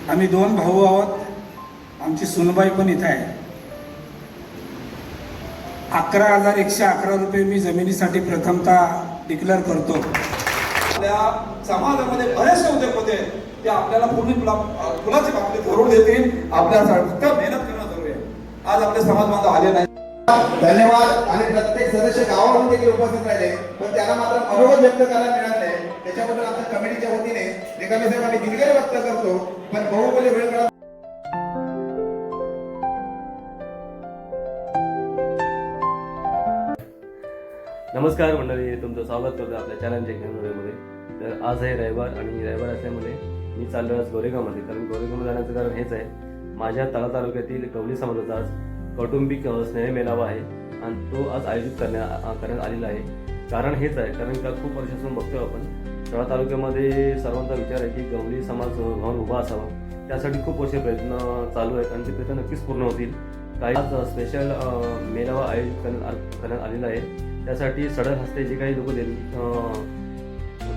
आम्ही 2 भाऊ आहोत. आमची सुनबाई पण इथं आहे. 11,111 रुपये मी जमिनीसाठी प्रथमतः डिक्लेअर करतो. आपल्या समाजामध्ये बरेचसे उद्योग होते ते आपल्याला पूर्ण फुलाचे बाबतीत धरून देतील. आपल्याला फक्त मेहनत करणं जरुरी आहे. आज आपले समाज बांधव आले नाही. धन्यवाद. आणि प्रत्येक सदस्य गावावरून देखील उपस्थित राहिले, पण त्यांना मात्र मनोगत व्यक्त करायला मिळालं नाही. त्याच्याबद्दल आमच्या कमिटीच्या वतीने रिकामे साहेब आम्ही दिलगिरी व्यक्त करतो. पण बहुमूल्य वेळ काढा. नमस्कार मंडळी, तुमचं स्वागत करतो आपल्या चॅनलच्या व्हिडिओमध्ये. तर आज आहे रविवार आणि रविवार असल्यामुळे मी चाललो आज गोरेगावमध्ये. कारण गोरेगावमध्ये जाण्याचं कारण हेच आहे, माझ्या तळा तालुक्यातील गवळी समाजाचा आज कौटुंबिक स्नेह मेळावा आहे आणि तो आज आयोजित करण्यात आलेला आहे. कारण हेच आहे, कारण का खूप वर्षापासून बघतो आपण तळा तालुक्यामध्ये सर्वांचा विचार आहे की गवळी समाज भवन उभा असावा. त्यासाठी खूप वर्षे प्रयत्न चालू आहेत आणि ते प्रयत्न नक्कीच पूर्ण होतील. काही आज स्पेशल मेळावा आयोजित करण्यात आलेला आहे. त्यासाठी सडक हस्ते जे काही लोक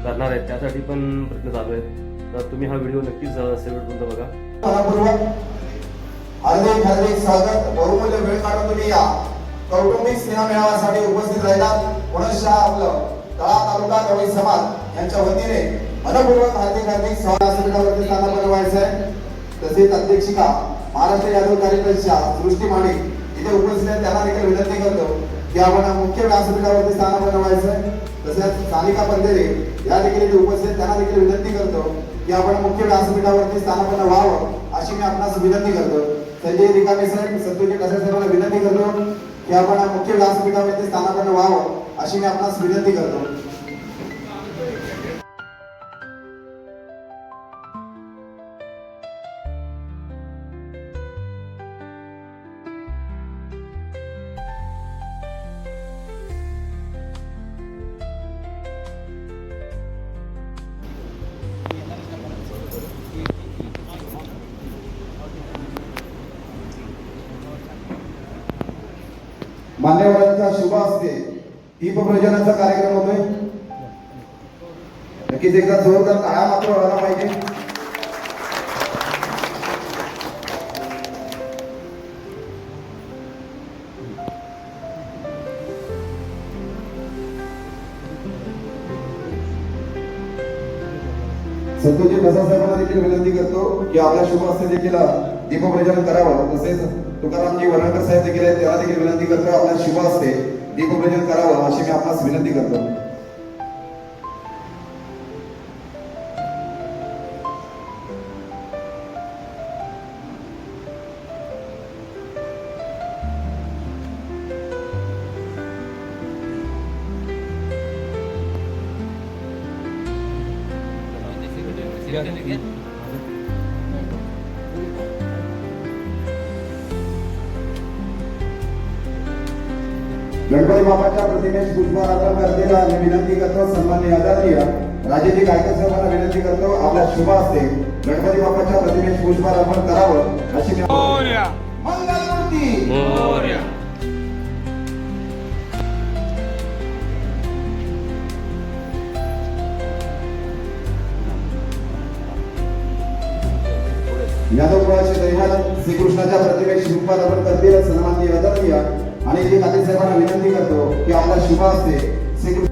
करणार आहेत त्यासाठी पण प्रयत्न चालू आहेत. तर तुम्ही हा व्हिडिओ नक्कीच शेवटपर्यंत बघा. हार्दिक स्वागत. बहुमूल्य वेळ काढून तुम्ही या कौटुंबिक स्नेह मेळाव्यासाठी उपस्थित राहिलात. पुनश्च आपलं तळा तालुका गवळी समाज यांच्या वतीने मनपूर्वक हार्दिक स्वागत स्थानापन्न व्हायचं आहे. तसेच अध्यक्षिका महाराष्ट्र यादव कार्यक्रमाच्या सृष्टी माने इथे उपस्थित आहेत, त्यांना देखील विनंती करतो की आपण मुख्य व्यासपीठावरती स्थानापन्न व्हायचं आहे. तसेच सानिका पंधेरे या देखील इथे उपस्थित, त्यांना देखील विनंती करतो की आपण मुख्य व्यासपीठावरती स्थानापन्न व्हावं अशी मी आपणास विनंती करतो. संजय रिकामे साहेब, सत्तूजी कसे साहेबांना विनंती करतो की आपण मुख्य व्यासपीठावरती स्थानापन्न व्हावं अशी मी आपणास विनंती करतो. मान्यवरांचा शुभ असते दीपप्रज्वलनाचा कार्यक्रम होतोय. नक्कीच एकदा जोरदार टाळ्या मात्र व्हायला पाहिजे. संतोषजी प्रसाद साहेबांना देखील विनंती करतो की आपल्या शुभ हस्ते देखील दीपप्रज्वलन करावं. तसेच तुकारामजी वरणकर साहेब देखील आहेत, त्यांना देखील विनंती करतो आपल्या शुभ हस्ते दीपप्रज्वलन करावं अशी मी आपणास विनंती करतो. गणपती बाप्पाच्या प्रतिमेस पुष्पहार अर्पण करतेला मी विनंती करतो सन्माननीय आदरणीय राजेजी गायकर साहेबांना विनंती करतो आपल्या शुभ हस्ते गणपती बाप्पाच्या प्रतिमेस पुष्पहार अर्पण करावं अशी मी मंगलमूर्ती मोरया. यादव कुळाचे दैवत श्रीकृष्णाच्या प्रतिमेस पुष्पहार अर्पण करतेला सन्माननीय आदरणीय आणि जे काते साहेबांना विनंती करतो की आपला शुभ असते श्रीमंत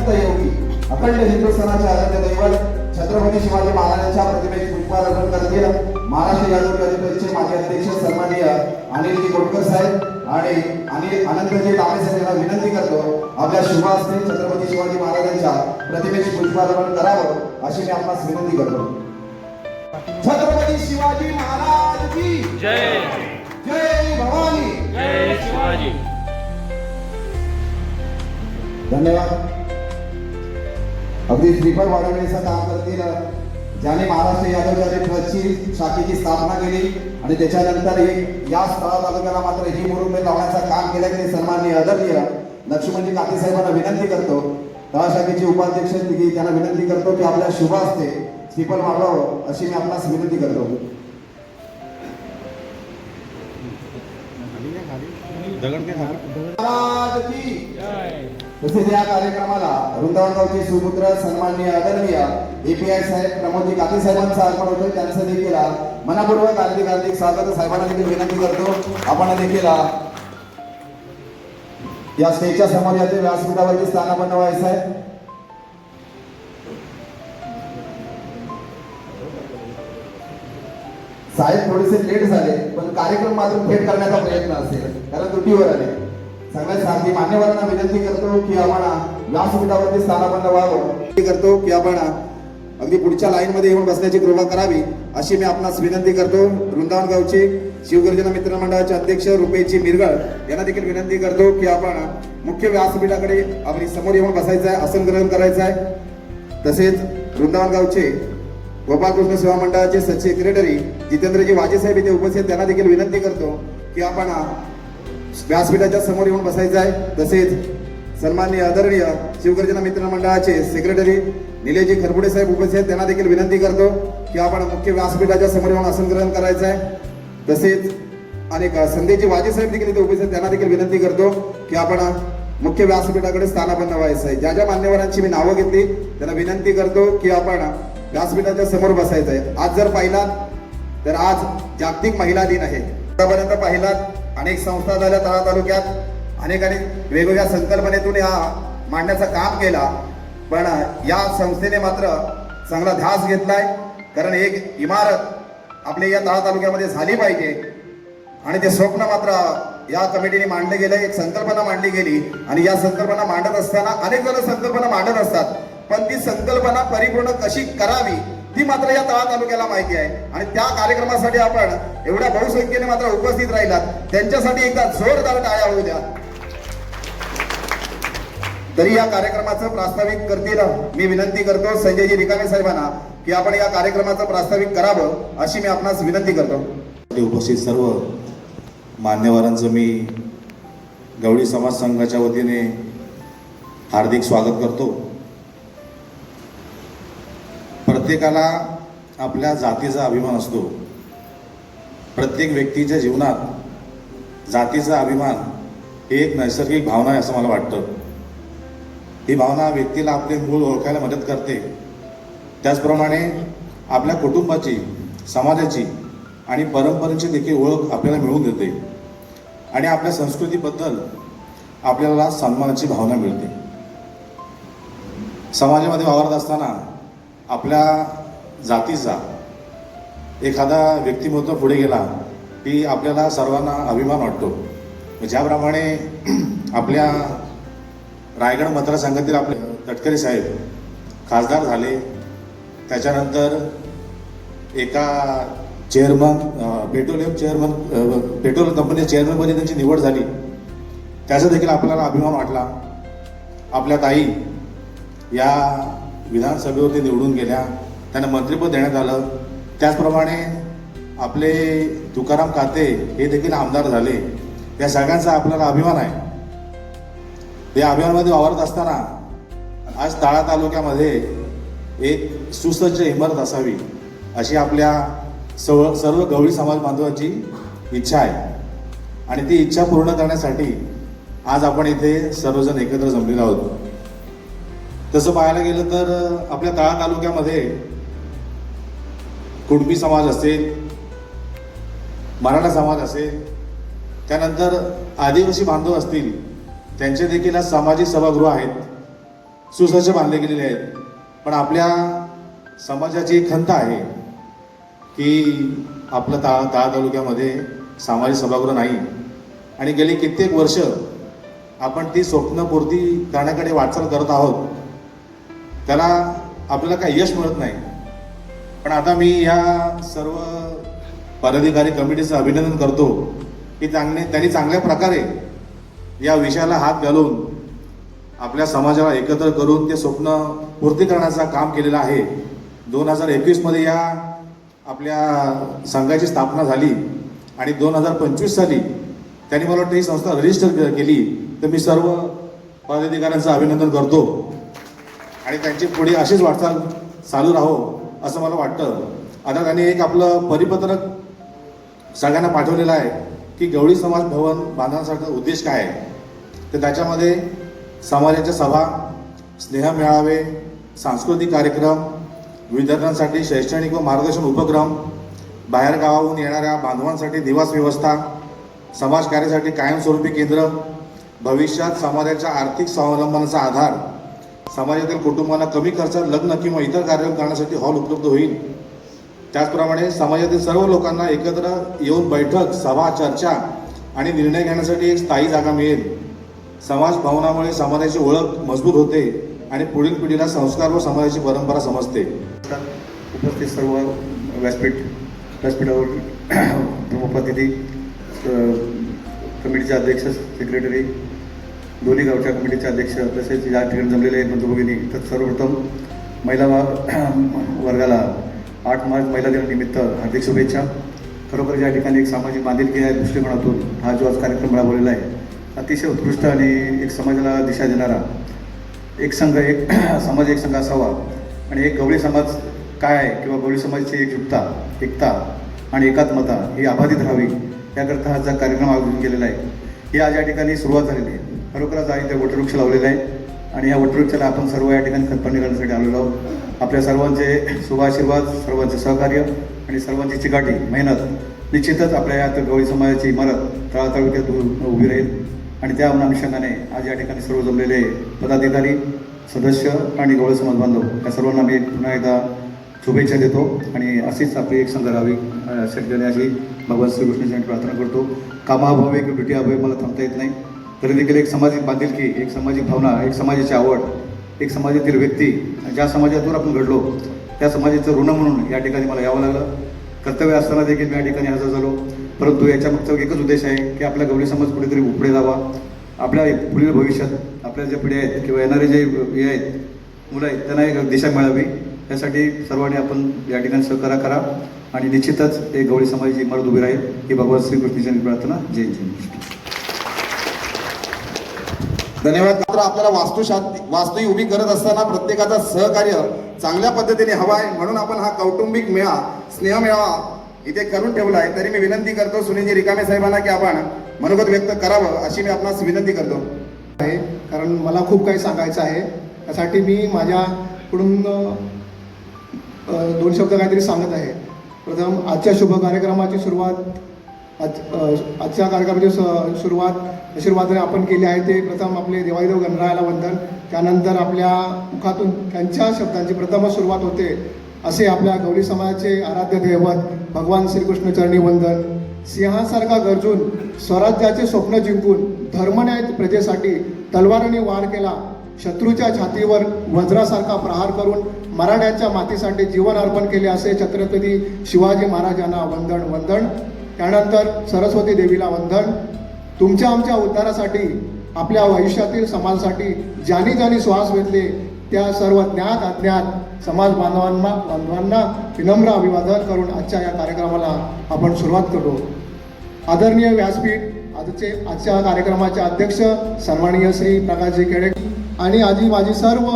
योगी अखंड हिंदुस्थानाचे आराध्य दैवत छत्रपती शिवाजी महाराजांच्या प्रतिमेस पुष्पहार अर्पण करतील महाराष्ट्र यादव परिषदेचे माजी अध्यक्ष सन्माननीय अनिलजी कोटकर साहेब आणि अनंतजी तांबे साहेब यांना विनंती करतो आपल्या शुभ हस्ते छत्रपती शिवाजी महाराजांच्या प्रतिमेस पुष्पहार अर्पण करावं अशी मी आपणास विनंती करतो. छत्रपती शिवाजी महाराज की जय. जय भवानी. जय शिवाजी. धन्यवाद. अगदी श्रीफळ वाढवण्याचं काम करतील ज्याने महाराष्ट्र यादव ट्रस्टची शाखेची स्थापना केली आणि त्याच्यानंतर या स्थळा तालुक्याला मात्र ही मुरुंबे लावण्याचं काम केलं की सन्माननीय आदरणीय लक्ष्मणजी काते साहेबांना विनंती करतो. तळा शाखेचे उपाध्यक्ष त्यांना विनंती करतो की आपल्या शुभ हस्ते श्रीफळ वाढवावं अशी मी आपणास विनंती करतो. महाराज की तसेच या कार्यक्रमाला वृंदावनगावचे सुपुत्र सन्माननीय आदरणीय API साहेब प्रमोदजी काते साहेबांचं आगमन होतं. त्यांचं देखील मनपूर्वक हार्दिक स्वागत. साहेबांना देखील विनंती करतो आपण देखील या स्टेजच्या समोर याचे व्यासपीठावरती स्थानापन्न व्हायचं आहे. साहेब थोडेसे लेट झाले पण कार्यक्रम मात्र थेट करण्याचा प्रयत्न असेल कारण त्रुटीवर आले. सगळ्या साथी मान्यवरांना विनंती करतो की आपण व्यासपीठावरती स्थानापन्न व्हावं. विनंती करतो की आपण अगदी पुढच्या लाईन मध्ये येऊन बसण्याची कृपा करावी अशी मी आपणास विनंती करतो. वृंदावन गावचे शिवगर्जना मित्र मंडळाचे अध्यक्ष रुपेशजी मिरगळ यांना देखील विनंती करतो की आपण मुख्य व्यासपीठाकडे आपली समोर येऊन बसायचं आहे, आसन ग्रहण करायचं आहे. तसेच वृंदावन गावचे गोपालकृष्ण सेवा मंडळाचे सेक्रेटरी जितेंद्रजी वाजे साहेब इथे उपस्थित त्यांना देखील विनंती करतो की आपण व्यासपीठाच्या समोर येऊन बसायचं आहे. तसेच सन्माननीय आदरणीय शिवगर्जना मित्र मंडळाचे सेक्रेटरी निलेशजी खरपुडे साहेब उपस्थित आहेत त्यांना देखील विनंती करतो की आपण मुख्य व्यासपीठाच्या समोर येऊन आसन ग्रहण करायचं आहे. तसेच अनेक संदेशजी वाजे साहेब देखील इथे उपस्थित त्यांना देखील विनंती करतो की आपण मुख्य व्यासपीठाकडे स्थानापन्न व्हायचं आहे. ज्या ज्या मान्यवरांची मी नावं घेतली त्यांना विनंती करतो की आपण व्यासपीठाच्या समोर बसायचं आहे. आज जर पाहिलात तर आज जागतिक महिला दिन आहे. आतापर्यंत पाहिलात अनेक संस्था झाल्या तळा तालुक्यात अनेकांनी वेगवेगळ्या संकल्पनेतून या मांडण्याचं काम केला पण या संस्थेने मात्र चांगला ध्यास घेतलाय कारण एक इमारत आपल्या या तळा तालुक्यामध्ये झाली पाहिजे आणि ते स्वप्न मात्र या कमिटीने मांडले गेलं. एक संकल्पना मांडली गेली आणि या संकल्पना मांडत असताना अनेक जण संकल्पना मांडत असतात पण ती संकल्पना परिपूर्ण कशी करावी ती मात्र या तळा तालुक्याला माहिती आहे आणि त्या कार्यक्रमासाठी आपण एवढ्या बहुसंख्येने मात्र उपस्थित राहिलात त्यांच्यासाठी एकदा जोरदार टाळ्या होऊ द्या. तरी या कार्यक्रमाचं प्रास्ताविक करतील मी विनंती करतो संजयजी रिकामे साहेबांना की आपण या कार्यक्रमाचं प्रास्ताविक करावं अशी मी आपणास विनंती करतो. उपस्थित सर्व मान्यवरांचं मी गवळी समाज संघाच्या वतीने हार्दिक स्वागत करतो. प्रत्येकाला आपल्या जातीचा अभिमान असतो. प्रत्येक व्यक्तीच्या जीवनात जातीचा अभिमान ही एक नैसर्गिक भावना आहे असं मला वाटतं. ही भावना व्यक्तीला आपले मूळ ओळखायला मदत करते. त्याचप्रमाणे आपल्या कुटुंबाची, समाजाची आणि परंपरेची देखील ओळख आपल्याला मिळवून देते आणि आपल्या संस्कृतीबद्दल आपल्याला सन्मानाची भावना मिळते. समाजामध्ये वावरत असताना आपल्या जातीचा एखादा व्यक्तिमत्व पुढे गेला की आपल्याला सर्वांना अभिमान वाटतो. ज्याप्रमाणे आपल्या रायगड मतदारसंघातील आपले तटकरे साहेब खासदार झाले, त्याच्यानंतर एका चेअरमन पेट्रोल कंपनीच्या चेअरमनमध्ये त्यांची निवड झाली, त्याचा देखील आपल्याला अभिमान वाटला. आपल्या ताई या विधानसभेवरती निवडून गेल्या, त्यांना मंत्रिपद देण्यात आलं. त्याचप्रमाणे आपले तुकाराम काते हे देखील आमदार झाले. या सगळ्यांचा आपल्याला अभिमान आहे. या अभिमानामध्ये वावरत असताना आज तळा तालुक्यामध्ये एक सुसज्ज इमारत असावी अशी आपल्या सर्व गवळी समाज बांधवांची इच्छा आहे आणि ती इच्छा पूर्ण करण्यासाठी आज आपण इथे सर्वजण एकत्र जमलेलो आहोत. तसं पाहायला गेलं तर आपल्या तळा तालुक्यामध्ये कुणबी समाज असेल, मराठा समाज असेल, त्यानंतर आदिवासी बांधव असतील, त्यांचे देखील आज सामाजिक सभागृह आहेत, सुसज्ज बांधले गेलेले आहेत. पण आपल्या समाजाची एक खंत आहे की आपल्या तळा तालुक्यामध्ये सामाजिक सभागृह नाही आणि गेली कित्येक वर्ष आपण ती स्वप्नपूर्ती करण्याकडे वाटचाल करत आहोत. त्याला आपल्याला काही यश मिळत नाही. पण आता मी या सर्व पदाधिकारी कमिटीचं अभिनंदन करतो की त्यांनी चांगल्या प्रकारे या विषयाला हात घालून आपल्या समाजाला एकत्र करून ते स्वप्न पूर्ती करण्याचं काम केलेलं आहे. 2021 या आपल्या संघाची स्थापना झाली आणि 2025 साली त्यांनी मला वाटतं ही संस्था रजिस्टर केली. तर मी सर्व पदाधिकाऱ्यांचं अभिनंदन करतो आणि त्यांची पुढे अशीच वाटचाल चालू राहो असं मला वाटतं. आता त्यांनी एक आपलं परिपत्रक सगळ्यांना पाठवलेलं आहे की की गवळी समाज भवन बांधण्याचा उद्देश काय आहे. तर त्याच्यामध्ये समाजाच्या सभा, स्नेहमेळावे, सांस्कृतिक कार्यक्रम, विद्यार्थ्यांसाठी शैक्षणिक व मार्गदर्शन उपक्रम, बाहेरगावाहून येणाऱ्या बांधवांसाठी निवास व्यवस्था, समाज कार्यासाठी कायमस्वरूपी केंद्र, भविष्यात समाजाच्या आर्थिक स्वावलंबनाचा आधार, समाजातील कुटुंबांना कमी खर्चात लग्न किंवा इतर कार्यक्रम करण्यासाठी हॉल उपलब्ध होईल. त्याचप्रमाणे समाजातील सर्व लोकांना एकत्र येऊन बैठक, सभा, चर्चा आणि निर्णय घेण्यासाठी एक स्थायी जागा मिळेल. समाज भवनामुळे समाजाची ओळख मजबूत होते आणि पुढील पिढीला संस्कार व समाजाची परंपरा समजते. उपस्थित सर्व व्यासपीठावर प्रमुख अतिथी, कमिटीचे अध्यक्ष, सेक्रेटरी, दोन्ही गावच्या कमिटीचे अध्यक्ष, तसेच या ठिकाणी जमलेले बंधू भगिनी, तर सर्वप्रथम महिला वर्गाला 8 मार्च महिला दिनानिमित्त हार्दिक शुभेच्छा. खरोखर या ठिकाणी एक सामाजिक बांधिलकी या दृष्टिकोनातून हा जो आज कार्यक्रम राबवलेला आहे, अतिशय उत्कृष्ट आणि एक समाजाला दिशा देणारा, एक संघ, एक समाज, एक संघ असावा आणि एक गवळी समाज काय आहे किंवा गवळी समाजाची एकता आणि एकात्मता ही अबाधित राहावी याकरता हा जो कार्यक्रम आयोजन केलेला आहे, ही आज या ठिकाणी सुरुवात झालेली आहे. खरोखरच आज इथे वटवृक्ष लावलेला आहे आणि या वटवृक्षाला आपण सर्व या ठिकाणी खतपाणी घालण्यासाठी आलेलो आहोत. आपल्या सर्वांचे शुभाशीर्वाद, सर्वांचे सहकार्य आणि सर्वांची चिकाटी मेहनत निश्चितच आपल्या या गवळी समाजाची इमारत तळातालुक्यात उभी राहील आणि त्या अनुषंगाने आज या ठिकाणी सर्व जमलेले पदाधिकारी, सदस्य आणि गवळी समाज बांधव या सर्वांना मी पुन्हा एकदा शुभेच्छा देतो आणि अशीच आपली एक संघ राहावी अशी भगवान श्रीकृष्णाची प्रार्थना करतो. कामाअभावी किंवा भेटी अभावी मला थांबता येत नाही, तरी देखील एक सामाजिक बांधिलकी, एक सामाजिक भावना, एक समाजाची आवड, एक समाजातील व्यक्ती, ज्या समाजातून आपण घडलो त्या समाजाचं ऋण म्हणून या ठिकाणी मला यावं लागलं. कर्तव्य असताना देखील मी या ठिकाणी हजर झालो, परंतु याच्या मागचा एकच उद्देश आहे की आपला गवळी समाज कुठेतरी पुढे जावा. आपल्या पुढील भविष्यात आपल्या ज्या पिढ्या आहेत किंवा येणारे जे हे आहेत मुलं आहेत त्यांना एक दिशा मिळावी, यासाठी सर्वांनी आपण या ठिकाणी सहकार्य करा आणि निश्चितच एक गवळी समाजाची इमारत उभी राहील ही भगवान श्रीकृष्णाची प्रार्थना. जय जय. धन्यवाद. मात्र आपल्याला वास्तू उभी करत असताना प्रत्येकाचा सहकार्य चांगल्या पद्धतीने हवा आहे, म्हणून आपण हा कौटुंबिक मेळा, स्नेह मेळावा इथे करून ठेवला आहे. तरी मी विनंती करतो सुनीलजी रिकामे साहेबांना की आपण मनोगत व्यक्त करावं अशी मी आपणास विनंती करतो आहे, कारण मला खूप काही सांगायचं आहे. त्यासाठी मी माझ्याकडून 2 शब्द काहीतरी सांगत आहे. प्रथम आजच्या शुभ कार्यक्रमाची सुरुवात आजच्या कार्यक्रमाची आशीर्वादाने आपण केली आहे. ते प्रथम आपले देवादेव गणरायाला वंदन, त्यानंतर आपल्या मुखातून त्यांच्या शब्दांची प्रथम सुरुवात होते. असे आपल्या गवळी समाजाचे आराध्य दैवत भगवान श्रीकृष्ण चरणी वंदन. सिंहासारखा गरजून स्वराज्याचे स्वप्न जिंकून धर्मन्याय प्रजेसाठी तलवारीने वार केला, शत्रूच्या छातीवर वज्रासारखा प्रहार करून मराठ्यांच्या मातीसाठी जीवन अर्पण केले असे छत्रपती शिवाजी महाराजांना वंदन वंदन. त्यानंतर सरस्वती देवीला वंदन. तुमच्या आमच्या उद्धारासाठी, आपल्या भविष्यातील समाजासाठी ज्यांनी ज्यांनी श्वास घेतले त्या सर्व ज्ञात अज्ञात समाज बांधवांना विनम्र अभिवादन करून आजच्या या कार्यक्रमाला आपण सुरुवात करतो. आदरणीय व्यासपीठ आजच्या कार्यक्रमाचे अध्यक्ष सन्माननीय श्री प्रकाशजी खेडे आणि आजी माझी सर्व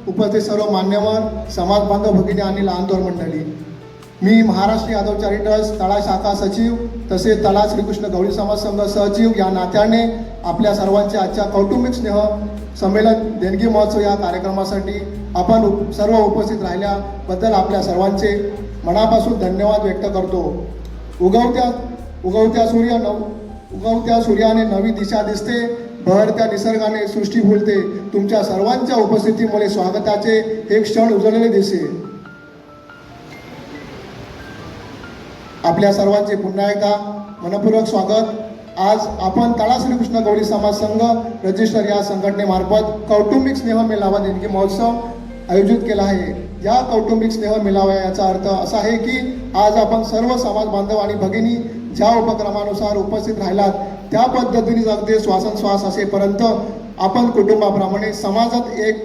उपस्थित सर्व मान्यवर, समाज बांधव भगिनी आणि लहान थोर मंडळी, मी महाराष्ट्र यादव चॅरिटर्स तळा शाखा सचिव तसेच तळा श्रीकृष्ण गवळी समाज संघ सहचिव या नात्याने आपल्या सर्वांचे आजच्या कौटुंबिक स्नेह संमेलन देणगी महोत्सव या कार्यक्रमासाठी आपण सर्व उपस्थित राहिल्याबद्दल आपल्या सर्वांचे मनापासून धन्यवाद व्यक्त करतो. उगवत्या सूर्याने नवी दिशा दिसते, बहरत्या निसर्गाने सृष्टी फुलते. तुमच्या सर्वांच्या उपस्थितीमुळे स्वागताचे एक क्षण उजळलेले दिसे. आपल्या सर्वांचे पुन्हा एकदा मनपूर्वक स्वागत. आज आपण तळा श्रीकृष्ण गवळी समाज संघ रजिस्टर या संघटनेमार्फत कौटुंबिक स्नेह मेळावा देणगी महोत्सव आयोजित केला आहे. या कौटुंबिक स्नेह मेळावा याचा अर्थ असा आहे की आज आपण सर्व समाज बांधव आणि भगिनी ज्या उपक्रमानुसार उपस्थित राहिलात त्या पद्धतीने अगदी श्वासोच्छ्वास असेपर्यंत आपण कुटुंबाप्रमाणे समाजात एक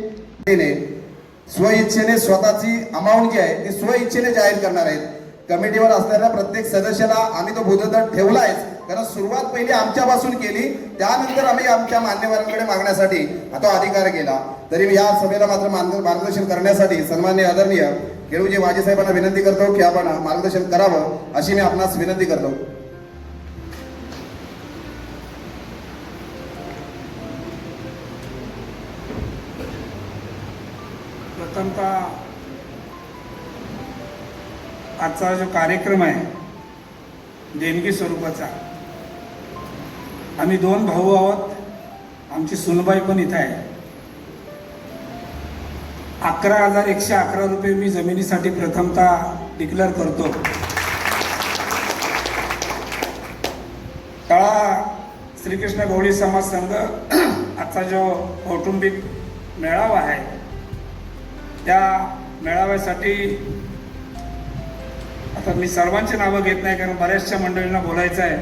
स्वइच्छेने स्वतःची अमाउंट जी आहे ती स्वइच्छेने जाहीर करणार आहेत. कमिटीवर असणाऱ्या प्रत्येक सदस्याला आम्ही तो भूतदंड ठेवलायच, कारण सुरुवात पहिली आमच्यापासून केली, त्यानंतर आम्ही आमच्या मान्यवरांकडे मागण्यासाठी तो अधिकार केला. तरी या सभेला मात्र मार्गदर्शन करण्यासाठी सन्माननीय आदरणीय केळूजी वाजे साहेबांना विनंती करतो की आपण मार्गदर्शन करावं अशी मी आपणास विनंती करतो. प्रथमतः आजचा जो कार्यक्रम आहे देणगी स्वरूपाचा, आम्ही 2 भाऊ आहोत, आमची सुनबाई पण इथं आहे. 11,111 रुपये मी जमिनीसाठी प्रथमतः डिक्लेअर करतो. तळा श्रीकृष्ण गवळी समाज संघ आजचा जो कौटुंबिक मेळावा आहे, त्या मेळाव्यासाठी आता मी सर्वांची नावं घेत नाही कारण बऱ्याचशा मंडळींना बोलायचं आहे,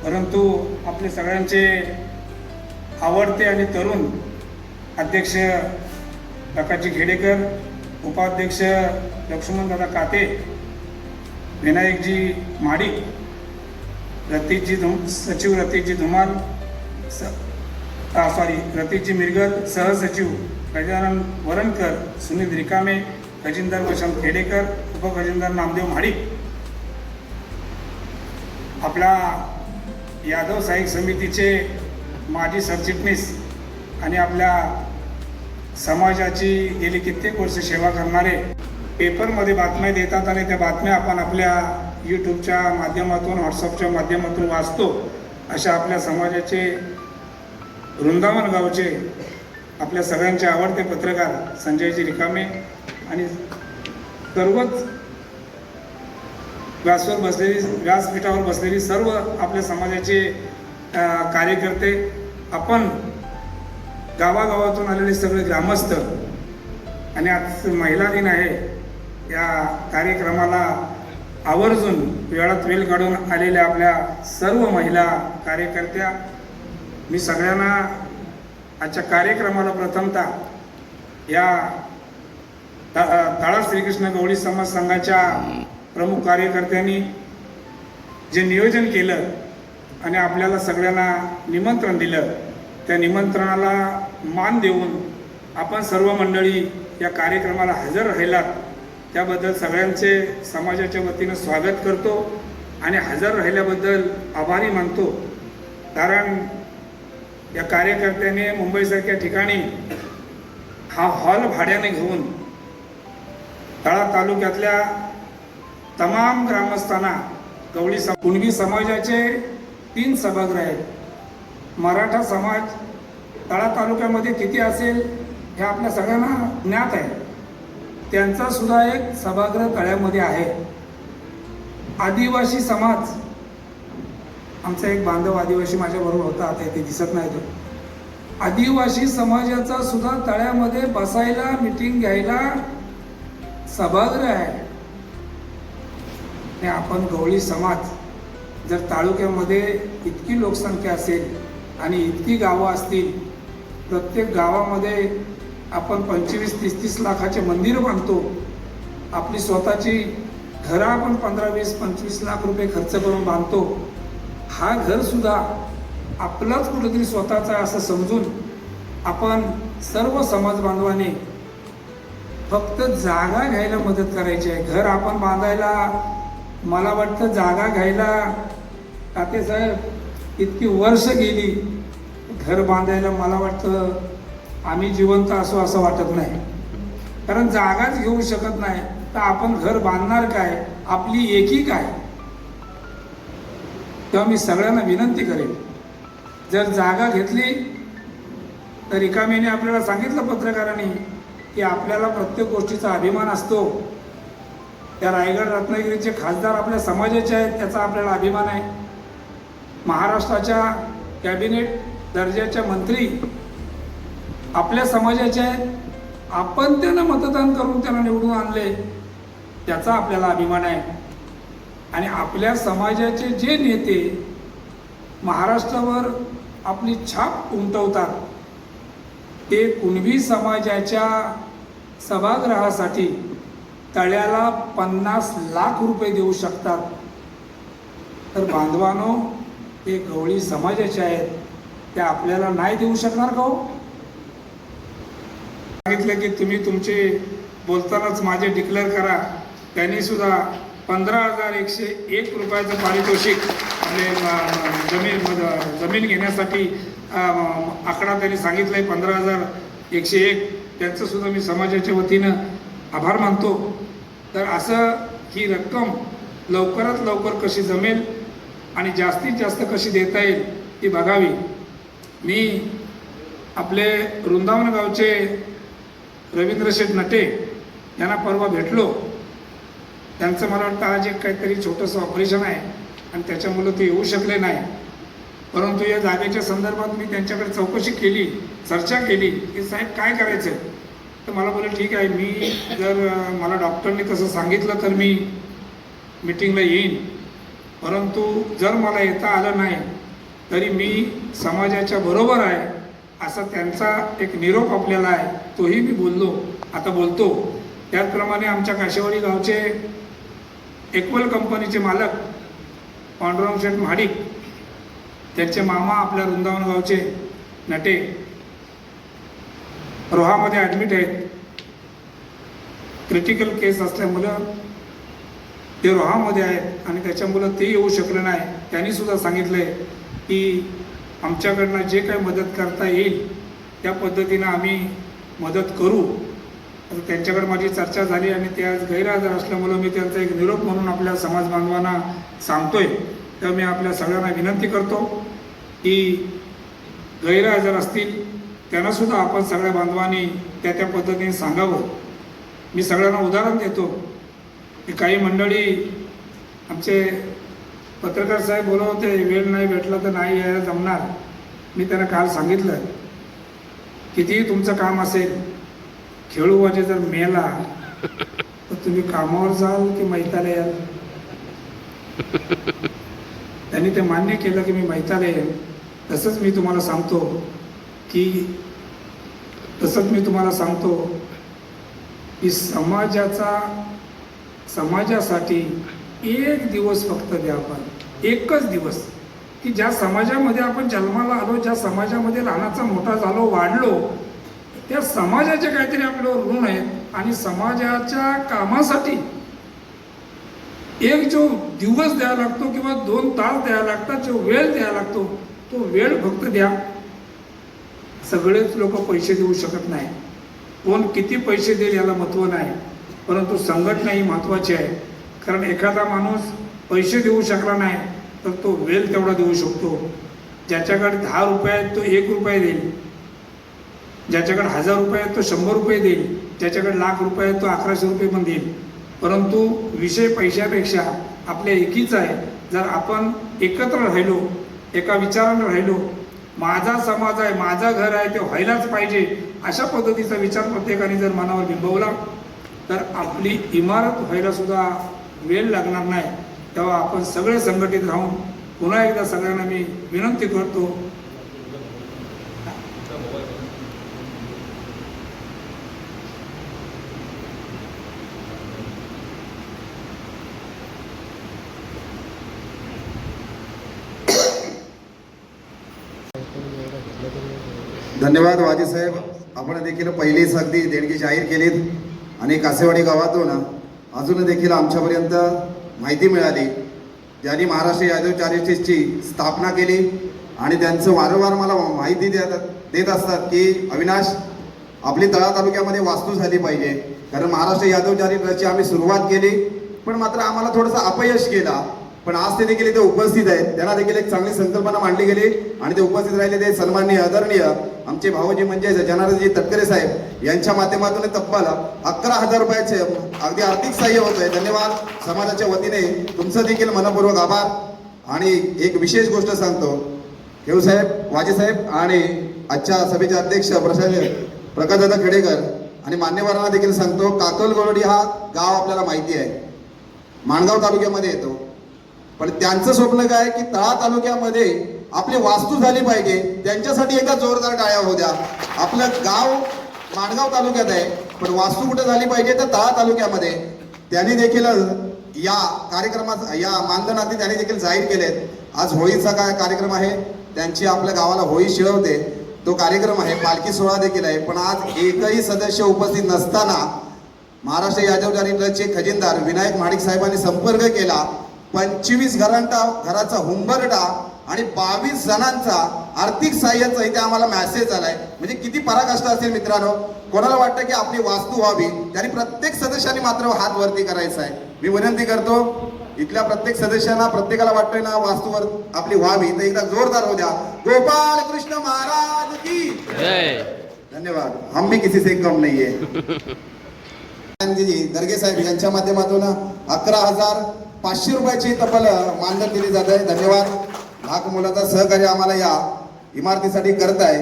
परंतु आपले सगळ्यांचे आवडते आणि तरुण अध्यक्ष प्रकाशजी खेडेकर, उपाध्यक्ष लक्ष्मणदादा काते, विनायकजी माडिक, सचिव रतीशजी धुमाल, रतीशजी मिरगत, सहसचिव गजानन वरणकर, सुनील रिकामे, खजिनदार वसंत खेडेकर, उपखजिनदार नामदेव म्हाडिक, आपल्या यादव सहाय्यक समितीचे माजी सरचिटणीस आणि आपल्या समाजाची गेली कित्येक वर्ष सेवा करणारे, पेपरमध्ये बातम्या देतात आणि त्या बातम्या आपण आपल्या यूट्यूबच्या माध्यमातून, व्हॉट्सअपच्या माध्यमातून वाचतो, अशा आपल्या समाजाचे वृंदावन गावचे आपल्या सगळ्यांचे आवडते पत्रकार संजयजी रिकामे आणि सर्वच व्यासपीठावर बसलेली सर्व आपल्या समाजाचे कार्यकर्ते, आपण गावागावातून आलेले सगळे ग्रामस्थ, आणि आज महिला दिन आहे, या कार्यक्रमाला आवर्जून वेळात वेळ काढून आलेल्या आपल्या सर्व महिला कार्यकर्त्या, मी सगळ्यांना आजच्या कार्यक्रमाला प्रथमतः या तळा श्रीकृष्ण गवळी समाज संघाच्या प्रमुख कार्यकर्त्यांनी जे नियोजन केलं आणि आपल्याला सगळ्यांना निमंत्रण दिलं, त्या निमंत्रणाला मान देऊन आपण सर्व मंडळी या कार्यक्रमाला हजर राहिलात, त्याबद्दल सगळ्यांचे समाजाच्या वतीनं स्वागत करतो आणि हजर राहिल्याबद्दल आभारी मानतो. कारण या कार्यकर्त्याने मुंबईसारख्या ठिकाणी हा हॉल भाड्याने घेऊन तळा तालुक्यातल्या तमाम ग्रामस्थांना कुणबी समाजाचे 3 सभागृह आहेत. मराठा समाज तळा तालुक्यामध्ये किती असेल हे आपल्या सगळ्यांना ज्ञात आहे. त्यांचा सुद्धा एक सभागृह तळ्यामध्ये आहे. आदिवासी समाज, आमचा एक बांधव आदिवासी माझ्याबरोबर होता, आता इथे दिसत नाही तो. आदिवासी समाजाचा सुद्धा तळ्यामध्ये बसायला, मीटिंग घ्यायला सभागृह आहे. आणि आपण गवळी समाज जर तालुक्यामध्ये इतकी लोकसंख्या असेल आणि इतकी गावं असतील, प्रत्येक गावामध्ये आपण 25-30 लाखाचे मंदिरं बांधतो, आपली स्वतःची घरं आपण 15-20-25 लाख रुपये खर्च करून बांधतो. हा घरसुद्धा आपलाच कुठेतरी स्वतःचा असं समजून आपण सर्व समाज बांधवांनी फक्त जागा घ्यायला मदत करायची आहे. घर आपण बांधायला, मला वाटतं जागा घ्यायला ताते साहेब इतकी वर्ष गेली, घर बांधायला मला वाटतं आम्ही जिवंत असो असं वाटत नाही. कारण जागाच घेऊ शकत नाही तर आपण घर बांधणार काय, आपली एकी काय. तेव्हा मी सगळ्यांना विनंती करेन, जर जागा घेतली तर रिकामेने आपल्याला सांगितलं पत्रकारांनी की आपल्याला प्रत्येक गोष्टीचा अभिमान असतो. त्या रायगड रत्नागिरीचे खासदार आपल्या समाजाचे आहेत, त्याचा आपल्याला अभिमान आहे. महाराष्ट्राच्या कॅबिनेट दर्जाच्या मंत्री आपल्या समाजाचे आहेत, आपण त्यांना मतदान करून त्यांना निवडून आणले, त्याचा आपल्याला अभिमान आहे. आणि आपल्या समाजाचे जे नेते महाराष्ट्रावर आपली छाप उमटवतात, ते कुणबी समाजाच्या सभागृहासाठी तळ्याला 50 लाख रुपये देऊ शकतात. तर बांधवानो, ते गवळी समाजाचे आहेत, ते आपल्याला नाही देऊ शकणार का हो? सांगितलं की तुम्ही तुमचे बोलतानाच माझे डिक्लेअर करा. त्यांनी सुद्धा 15,101 रुपयाचं पारितोषिक आपले जमीन घेण्यासाठी आकडा त्यांनी सांगितलं आहे 15,101. त्यांचं सुद्धा मी समाजाच्या वतीनं आभार मानतो. तर असं ही रक्कम लवकरात लवकर कशी जमेल आणि जास्तीत जास्त कशी देता येईल ती बघावी. मी आपले वृंदावन गावचे रवींद्र शेठ नटे यांना परवा भेटलो. त्यांचं मला वाटतं आज एक काहीतरी छोटंसं ऑपरेशन आहे आणि त्याच्यामुळं ते येऊ शकले नाही. परंतु या जागेच्या संदर्भात मी त्यांच्याकडे चौकशी केली, चर्चा केली की साहेब काय करायचं. तर मला बोलले ठीक आहे, मी जर मला डॉक्टरने तसं सांगितलं तर मी मीटिंगला येईन, परंतु जर मला येता आलं नाही तरी मी समाजाच्या बरोबर आहे असा त्यांचा एक निरोप आपल्याला आहे, तोही मी आता बोलतो. त्याचप्रमाणे आमच्या काशेवाडी गावचे एक्वल कंपनीचे मालक पांडुरंग शेठ महाडिक, त्यांचे मामा आपल्या वृंदावन गावचे नटे रोहामध्ये ॲडमिट आहेत. क्रिटिकल केस असल्यामुळं ते रोहामध्ये आहेत आणि त्याच्यामुळं ते येऊ शकले नाही. त्यांनी सुद्धा सांगितलं आहे की आमच्याकडनं जे काही मदत करता येईल त्या पद्धतीनं आम्ही मदत करू. आता त्यांच्याकडे माझी चर्चा झाली आणि ते आज गैरहजर असल्यामुळं मी त्यांचा एक निरोप म्हणून आपल्या समाज बांधवांना सांगतोय. तर मी आपल्या सगळ्यांना विनंती करतो की गैरहजर असतील त्यांनासुद्धा आपण सगळ्या बांधवांनी त्या पद्धतीने सांगावं. मी सगळ्यांना उदाहरण देतो की काही मंडळी आमचे पत्रकार साहेब बोलत होते वेळ नाही भेटला तर नाही यायला जमणार. मी त्यांना काल सांगितलं कितीही तुमचं काम असेल, खेळूवाजे जर मेला तर तुम्ही कामावर जाल की मैताला याल. त्यांनी ते मान्य केलं की मी मैताला येईल. तसंच मी तुम्हाला सांगतो की समाजासाठी एक दिवस फक्त द्या. आपण एकच दिवस की ज्या समाजामध्ये आपण जन्माला आलो, ज्या समाजामध्ये लहानाचा मोठा झालो, वाढलो, त्या समाजाचे काहीतरी आपल्यावर ऋण आहेत आणि समाजाच्या कामासाठी एक जो दिवस द्यावा लागतो किंवा 2 तास द्यावा लागतात, जो वेळ द्यावा लागतो तो वेळ फक्त द्या. सगळेच लोक पैसे देऊ शकत नाही, कोण किती पैसे देईल याला महत्त्व नाही, परंतु संघटना ही महत्त्वाची आहे. कारण एखादा माणूस पैसे देऊ शकला नाही तर तो वेळ तेवढा देऊ शकतो. ज्याच्याकडे 10 रुपये आहेत तो 1 रुपये देईल, ज्याच्याकडे 1000 रुपये आहेत तो 100 रुपये देईल, ज्याच्याकडे लाख रुपये आहेत तो 1100 रुपये पण देईल. परंतु विषय पैशापेक्षा आपल्या एकीचा आहे. जर आपण एकत्र राहिलो, एका विचारानं राहिलो, माझा समाज आहे, माझं घर आहे, ते व्हायलाच पाहिजे अशा पद्धतीचा विचार प्रत्येकाने जर मनावर बिंबवला तर आपली इमारत व्हायला सुद्धा वेळ लागणार नाही. तेव्हा आपण सगळे संघटित राहून पुन्हा एकदा सगळ्यांना मी विनंती करतो धन्यवाद वाजे साहेब. आपण देखील पहिलीच अगदी देणगी जाहीर केलीत आणि कासेवाडी गावातून अजून देखील आमच्यापर्यंत माहिती मिळाली. ज्यांनी महाराष्ट्र यादव चॅरिटीजची स्थापना केली आणि त्यांचं वारंवार मला माहिती देत असतात की अविनाश आपली तळा तालुक्यामध्ये वास्तू झाली पाहिजे. कारण महाराष्ट्र यादव चॅरिटीजची आम्ही सुरुवात केली पण मात्र आम्हाला थोडंसं अपयश केला. पण आज ते देखील इथे उपस्थित आहेत. त्यांना देखील एक चांगली संकल्पना मांडली गेली आणि ते उपस्थित राहिले. ते सन्माननीय आदरणीय आमचे भाऊजी म्हणजे जनार्दनजी तटकरे साहेब यांच्या माध्यमातून तब्बल 11,000 रुपयाचे अगदी आर्थिक सहाय्य होत आहे. धन्यवाद. समाजाच्या वतीने तुमचं देखील मनपूर्वक आभार. आणि एक विशेष गोष्ट सांगतो, खेळू साहेब, वाजे साहेब आणि आजच्या सभेचे अध्यक्ष प्रकाशदादा खेडेकर आणि मान्यवरांना देखील सांगतो, काकलगोरडी हा गाव आपल्याला माहिती आहे, माणगाव तालुक्यामध्ये येतो. पण त्यांचं स्वप्न काय की तळा तालुक्यामध्ये आपली वास्तू झाली पाहिजे. त्यांच्यासाठी एका जोरदार टाळ्या होऊ द्या. आपलं गाव माणगाव तालुक्यात आहे पण वास्तू कुठे झाली पाहिजे तर तळा तालुक्यामध्ये. त्यांनी देखील या कार्यक्रमात या मानधनार्थी त्यांनी देखील जाहीर केलेत. आज होळीचा काय कार्यक्रम आहे, त्यांची आपल्या गावाला होळी शिळवते तो कार्यक्रम आहे, पालखी सोहळा देखील आहे. पण आज एकही सदस्य उपस्थित नसताना महाराष्ट्र यादव चॅरिटीजचे खजिनदार विनायक महाडिक साहेबांनी संपर्क केला. 25 घराचा हुंबरडा आणि 22 जणांचा आर्थिक सहाय्याचा इथे आम्हाला मेसेज आलाय. म्हणजे किती पराकाष्ठा असेल मित्रांनो. कोणाला वाटतं की आपली वास्तू व्हावी, त्यांनी प्रत्येक सदस्यांनी मात्र हात वरती करायचा आहे. मी विनंती करतो इथल्या प्रत्येक सदस्यांना, प्रत्येकाला वाटतंय ना वास्तूवर आपली व्हावी, तर एकदा जोरदार हो द्या. गोपाल कृष्ण महाराज की जय. धन्यवाद. हम भी किसी से कम नाहीये. दर्गे साहेब यांच्या माध्यमातून 11,500 रुपयाची तब्बल मानधन दिली जात आहे. धन्यवाद. लाख मुलाचा सहकार्य आम्हाला या इमारतीसाठी करत आहे.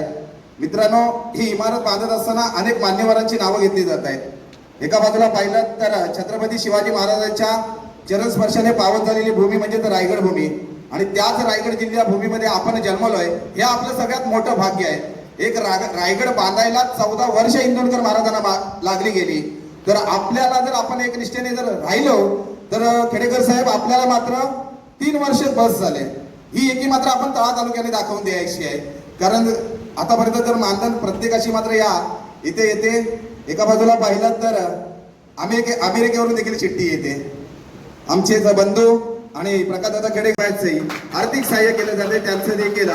मित्रांनो, ही इमारत बांधत असताना अनेक मान्यवरांची नावं घेतली जात आहेत. एका बाजूला पाहिलं तर छत्रपती शिवाजी महाराजांच्या चरणस्पर्शाने पावन झालेली भूमी म्हणजे तर रायगड भूमी, आणि त्याच रायगड जिल्ह्या भूमीमध्ये आपण जन्मलोय हे आपलं सगळ्यात मोठं भाग्य आहे. एक रायगड बांधायला 14 वर्ष इंदोरकर महाराजांना लागली गेली. तर आपल्याला जर आपण एक निष्ठेने जर राहिलो तर खेडेकर साहेब आपल्याला मात्र 3 वर्ष बस झाले. ही एकी मात्र आपण तळा तालुक्याने दाखवून द्यायची आहे. कारण आतापर्यंत जर मानधन प्रत्येकाची मात्र या इथे येते. एका बाजूला पाहिलं तर अमेरिकेवरून देखील चिठ्ठी येते. आमचे बंधू आणि प्रकाशदादा खेडेकरांचे आर्थिक सहाय्य केले जाते. त्यांचे देखील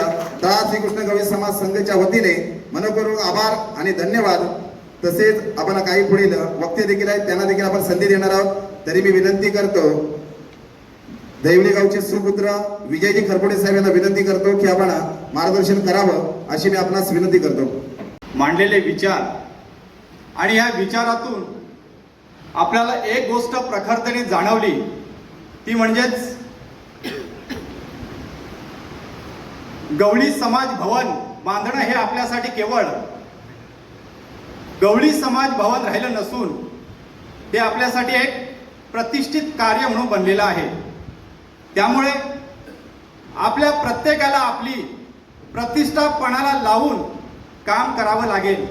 तळा श्रीकृष्ण गवळी समाज संघाच्या वतीने मनपूर्वक आभार आणि धन्यवाद. तसेच आपण काही पुढील वक्ते देखील आहेत, त्यांना देखील आपण संधी देणार आहोत. तरी मी विनंती करतो दैवली गावचे सुपुत्र विजयजी खरपुडे साहेब यांना विनंती करतो की आपण मार्गदर्शन करावं अशी मी आपणास विनंती करतो. मांडलेले विचार आणि या विचारातून आपल्याला एक गोष्ट प्रखरतेने जाणवली, ती म्हणजेच गवळी समाज भवन बांधणं हे आपल्यासाठी केवळ गवळी समाज भवन राहिलं नसून ते आपल्यासाठी एक प्रतिष्ठित कार्य म्हणून बनलेलं आहे. त्यामुळे आपल्या प्रत्येकाला आपली प्रतिष्ठा पणाला लावून काम करावं लागेल.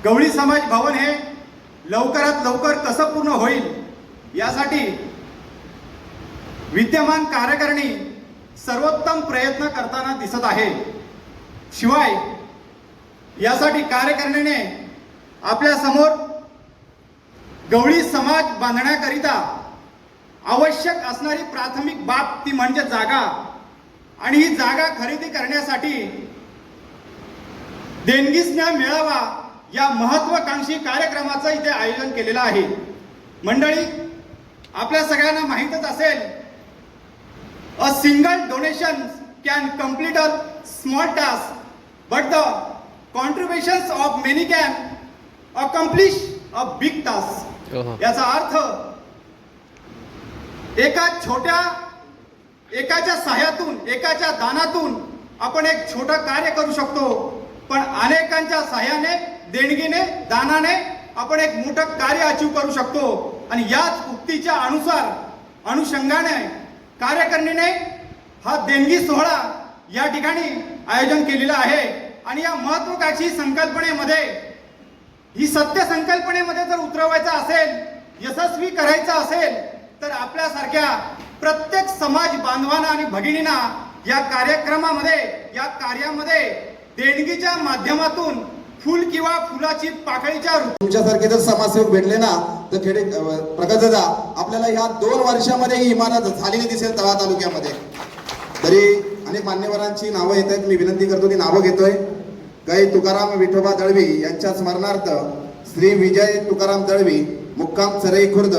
गवळी समाज भवन हे लवकरात लवकर कसं पूर्ण होईल यासाठी विद्यमान कार्यकारिणी सर्वोत्तम प्रयत्न करताना दिसत आहे. शिवाय यासाठी कार्यकारिणीने आपल्या समोर गवळी समाज बांधण्याकरिता आवश्यक असणारी प्राथमिक बाब ती म्हणजे जागा, आणि ही जागा खरेदी करण्यासाठी देणगीसना मिळावा या महत्त्वाकांक्षी कार्यक्रमाचं इथे आयोजन केलेलं आहे. मंडळी, आपल्या सगळ्यांना माहीतच असेल, a single donation can complete a small task but the contributions of many can accomplish a big task. याचा अर्थ एकाच्या सहाय्यातून, एकाच्या दानातून आपण एक छोटं कार्य करू शकतो, पण अनेकांच्या सहाय्याने, देणगीने, दानाने आपण एक मोठं कार्य अचीव करू शकतो. आणि याच उक्तीच्या अनुषंगाने कार्यकारिणीने हा देणगी सोहळा या ठिकाणी आयोजन केलेलं आहे. आणि या महत्त्वाकांक्षी संकल्पनेमध्ये, ही सत्य संकल्पनेमध्ये जर उतरवायचं असेल, यशस्वी करायचं असेल, तर आपल्यासारख्या प्रत्येक समाज बांधवांना आणि भगिनींना या कार्यक्रमामध्ये, या कार्यामध्ये देणगीच्या माध्यमातून फुल किंवा फुलाची पाकळीच्या तुमच्यासारखे जर समाजसेवक भेटले ना तर प्रकाशदादा आपल्याला या 2 वर्षामध्ये ही इमारत झालेली दिसेल तळा तालुक्यामध्ये. तरी अनेक मान्यवरांची नावं येत आहेत. मी विनंती करतो ती नावं घेतोय. काही तुकाराम विठोबा दळवी यांच्या स्मरणार्थ श्री विजय तुकाराम दळवी मुक्काम चरई खुर्द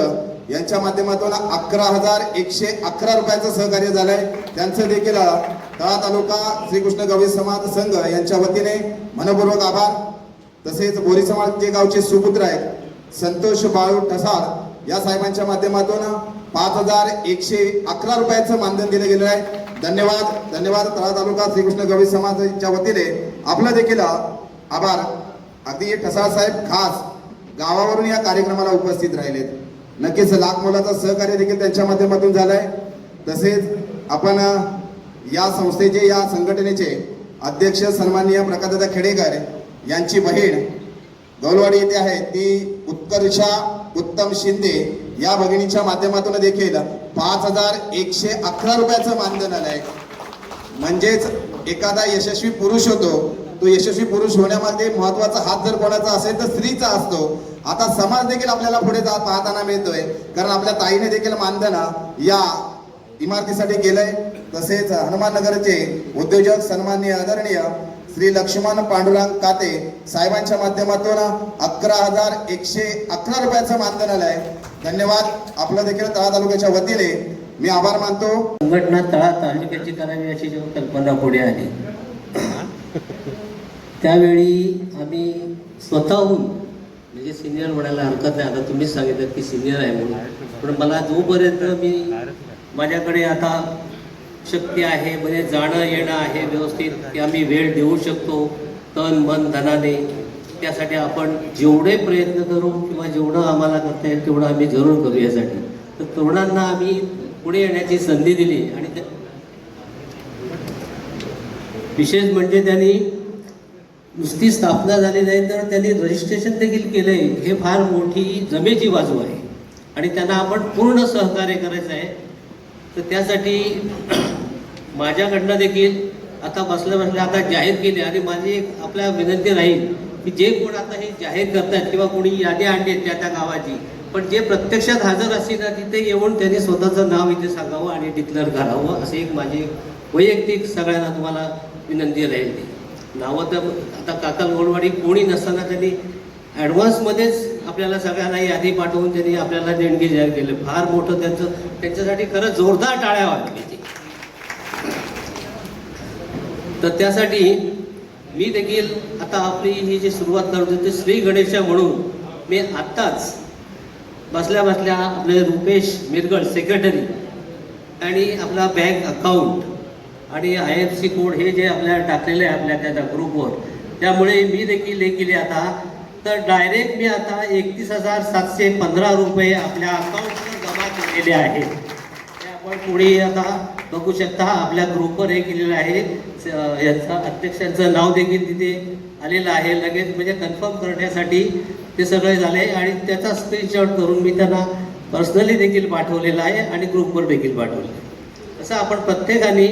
यांच्या माध्यमातून 11,111 रुपयाचं सहकार्य झालंय. त्यांचं देखील तळा तालुका श्रीकृष्ण गवळी समाज संघ यांच्या वतीने मनपूर्वक आभार. तसेच बोरी समाजचे गावचे सुपुत्र आहेत संतोष बाळू ठसाळ या साहेबांच्या माध्यमातून 5,111 रुपयाचं मानधन दिलं गेलेलं आहे. धन्यवाद. धन्यवाद. तळा तालुका श्रीकृष्ण गवळी समाजाच्या वतीने आपलं देखील आभार. अगदी ठसाळ साहेब खास गावावरून या कार्यक्रमाला उपस्थित राहिलेत. नक्कीच लाख मोलाचा सहकार्य देखील त्यांच्या माध्यमातून झालाय. तसेच आपण या संस्थेचे, या संघटनेचे अध्यक्ष सन्माननीय प्रकाशदादा खेडेकर यांची बहीण गौलवाडी येथे आहे, ती उत्कर्षा उत्तम शिंदे या भगिनीच्या माध्यमातून देखील 5,111 रुपयाचं मानधन आलंय. म्हणजेच एखादा यशस्वी पुरुष होतो, तो यशस्वी पुरुष होण्यामध्ये महत्वाचा हात जर कोणाचा असेल तर स्त्रीचा असतो. आता समाज देखील आपल्याला पुढे पाहताना मिळतोय, कारण आपल्या ताईने देखील मानधन या इमारतीसाठी केलंय. तसेच हनुमाननगरचे उद्योजक सन्माननीय आदरणीय श्री लक्ष्मण पांडुरंग काते साहेबांच्या माध्यमातून 11,111 रुपयाचं मानधन आलंय. धन्यवाद. आपलं देखील तळा तालुक्याच्या वतीने मी आभार मानतो. संघटना तळा तालुक्याची करावी अशी जेव्हा कल्पना पुढे आली त्यावेळी आम्ही स्वतःहून म्हणजे सिनियर म्हणायला हरकत नाही, आता तुम्हीच सांगितलं की सिनियर आहे म्हणून, पण मला जोपर्यंत मी माझ्याकडे आता शक्ती आहे म्हणजे जाणं येणं आहे व्यवस्थित की आम्ही वेळ देऊ शकतो तन मन धनाने, त्यासाठी आपण जेवढे प्रयत्न करू किंवा जेवढं आम्हाला करता येईल तेवढं आम्ही जरूर करू. यासाठी तर तरुणांना आम्ही पुढे येण्याची संधी दिली आणि विशेष म्हणजे त्यांनी नुसती स्थापना झाली नाही तर त्यांनी रजिस्ट्रेशन देखील केलं आहे. हे फार मोठी जमेची बाजू आहे आणि त्यांना आपण पूर्ण सहकार्य करायचं आहे. तर त्यासाठी माझ्याकडनं देखील आता बसल्या आता जाहीर केले आणि माझी एक आपल्या विनंती राहील की जे कोण आता हे जाहीर करतात किंवा कोणी यादी आणली त्या त्या गावाची, पण जे प्रत्यक्षात हजर असतील ना तिथे येऊन त्यांनी स्वतःचं नाव इथे सांगावं आणि डिक्लेअर करावं, असे एक माझी वैयक्तिक सगळ्यांना तुम्हाला विनंती राहील. नावं तर आता काकाल गोडवाडी कोणी नसताना त्यांनी ॲडव्हान्समध्येच आपल्याला सगळ्यांना यादी पाठवून त्यांनी आपल्याला देणगी जाहीर केली. फार मोठं त्यांच्यासाठी खरंच जोरदार टाळ्या वाजवायची. तर त्यासाठी मी देखील आता आपली ही जी सुरुवात करतो ते श्री गणेशा म्हणून मी आत्ताच बसल्या आपले रुपेश मिरगळ सेक्रेटरी आणि आपला बँक अकाउंट आणि IFC कोड हे जे आपल्याला टाकलेले आहे आपल्या त्या ग्रुपवर, त्यामुळे मी देखील हे केले आता तर डायरेक्ट मी आता 31,715 रुपये आपल्या अकाउंटवर जमा केलेले आहेत. ते आपण पुढे आता बघू शकता आपल्या ग्रुपवर हे केलेलं आहे. याचा अध्यक्षांचं नाव देखील तिथे आलेलं आहे. लगेच म्हणजे कन्फर्म करण्यासाठी ते सगळे झाले आणि त्याचा स्क्रीनशॉट करून मी त्यांना पर्सनली देखील पाठवलेला आहे आणि ग्रुपवर देखील पाठवले. असं आपण प्रत्येकाने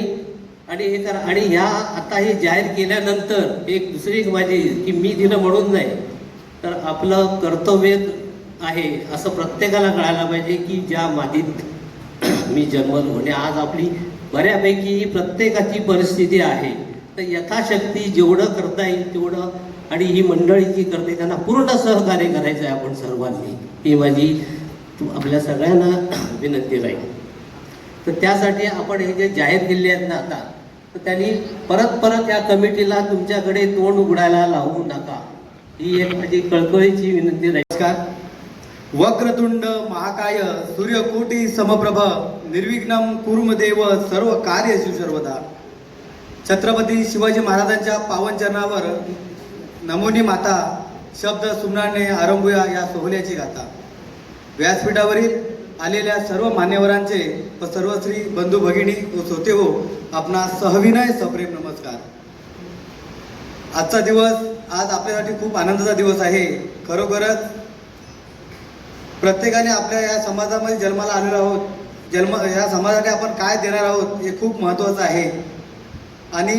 आणि हे करा. आणि ह्या आता हे जाहीर केल्यानंतर एक दुसरी एक माझी की मी दिलं म्हणून नाही तर आपलं कर्तव्य आहे असं प्रत्येकाला कळायला पाहिजे की ज्या मातीत मी जन्मलो आणि आज आपली बऱ्यापैकी प्रत्येकाची परिस्थिती आहे तर यथाशक्ती जेवढं करता येईल तेवढं आणि ही मंडळी जी करते त्यांना पूर्ण सहकार्य करायचं आहे आपण सर्वांनी, ही माझी आपल्या सगळ्यांना विनंती राहील. तर त्यासाठी आपण हे जे जाहीर केले आहेत ना आता तर त्यांनी परत या कमिटीला तुमच्याकडे तोंड उघडायला लावू नका, ही एक माझी कळकळीची विनंती राहील. नमस्कार. वक्रतुंड महाकाय सूर्यकोटी समप्रभ निर्विघ्नं कुर्मदेव सर्व कार्येषु सर्वदा. छत्रपती शिवाजी महाराजांच्या पावन चरणावर नमोनी माता शब्द सुमनाने आरंभूया या सोहळ्याची गाथा. व्यासपीठावरील आलेल्या सर्व मान्यवरांचे व सर्वश्री बंधू भगिनी व श्रोते हो आपणा सहविनय सप्रेम नमस्कार. आजचा दिवस आज आपल्यासाठी खूप आनंदाचा दिवस आहे. खरोखरच प्रत्येकाने आपल्या या समाजामध्ये जन्माला आलेलो आहोत. या समाजासाठी आपण काय देणार आहोत हे खूप महत्त्वाचं आहे. आणि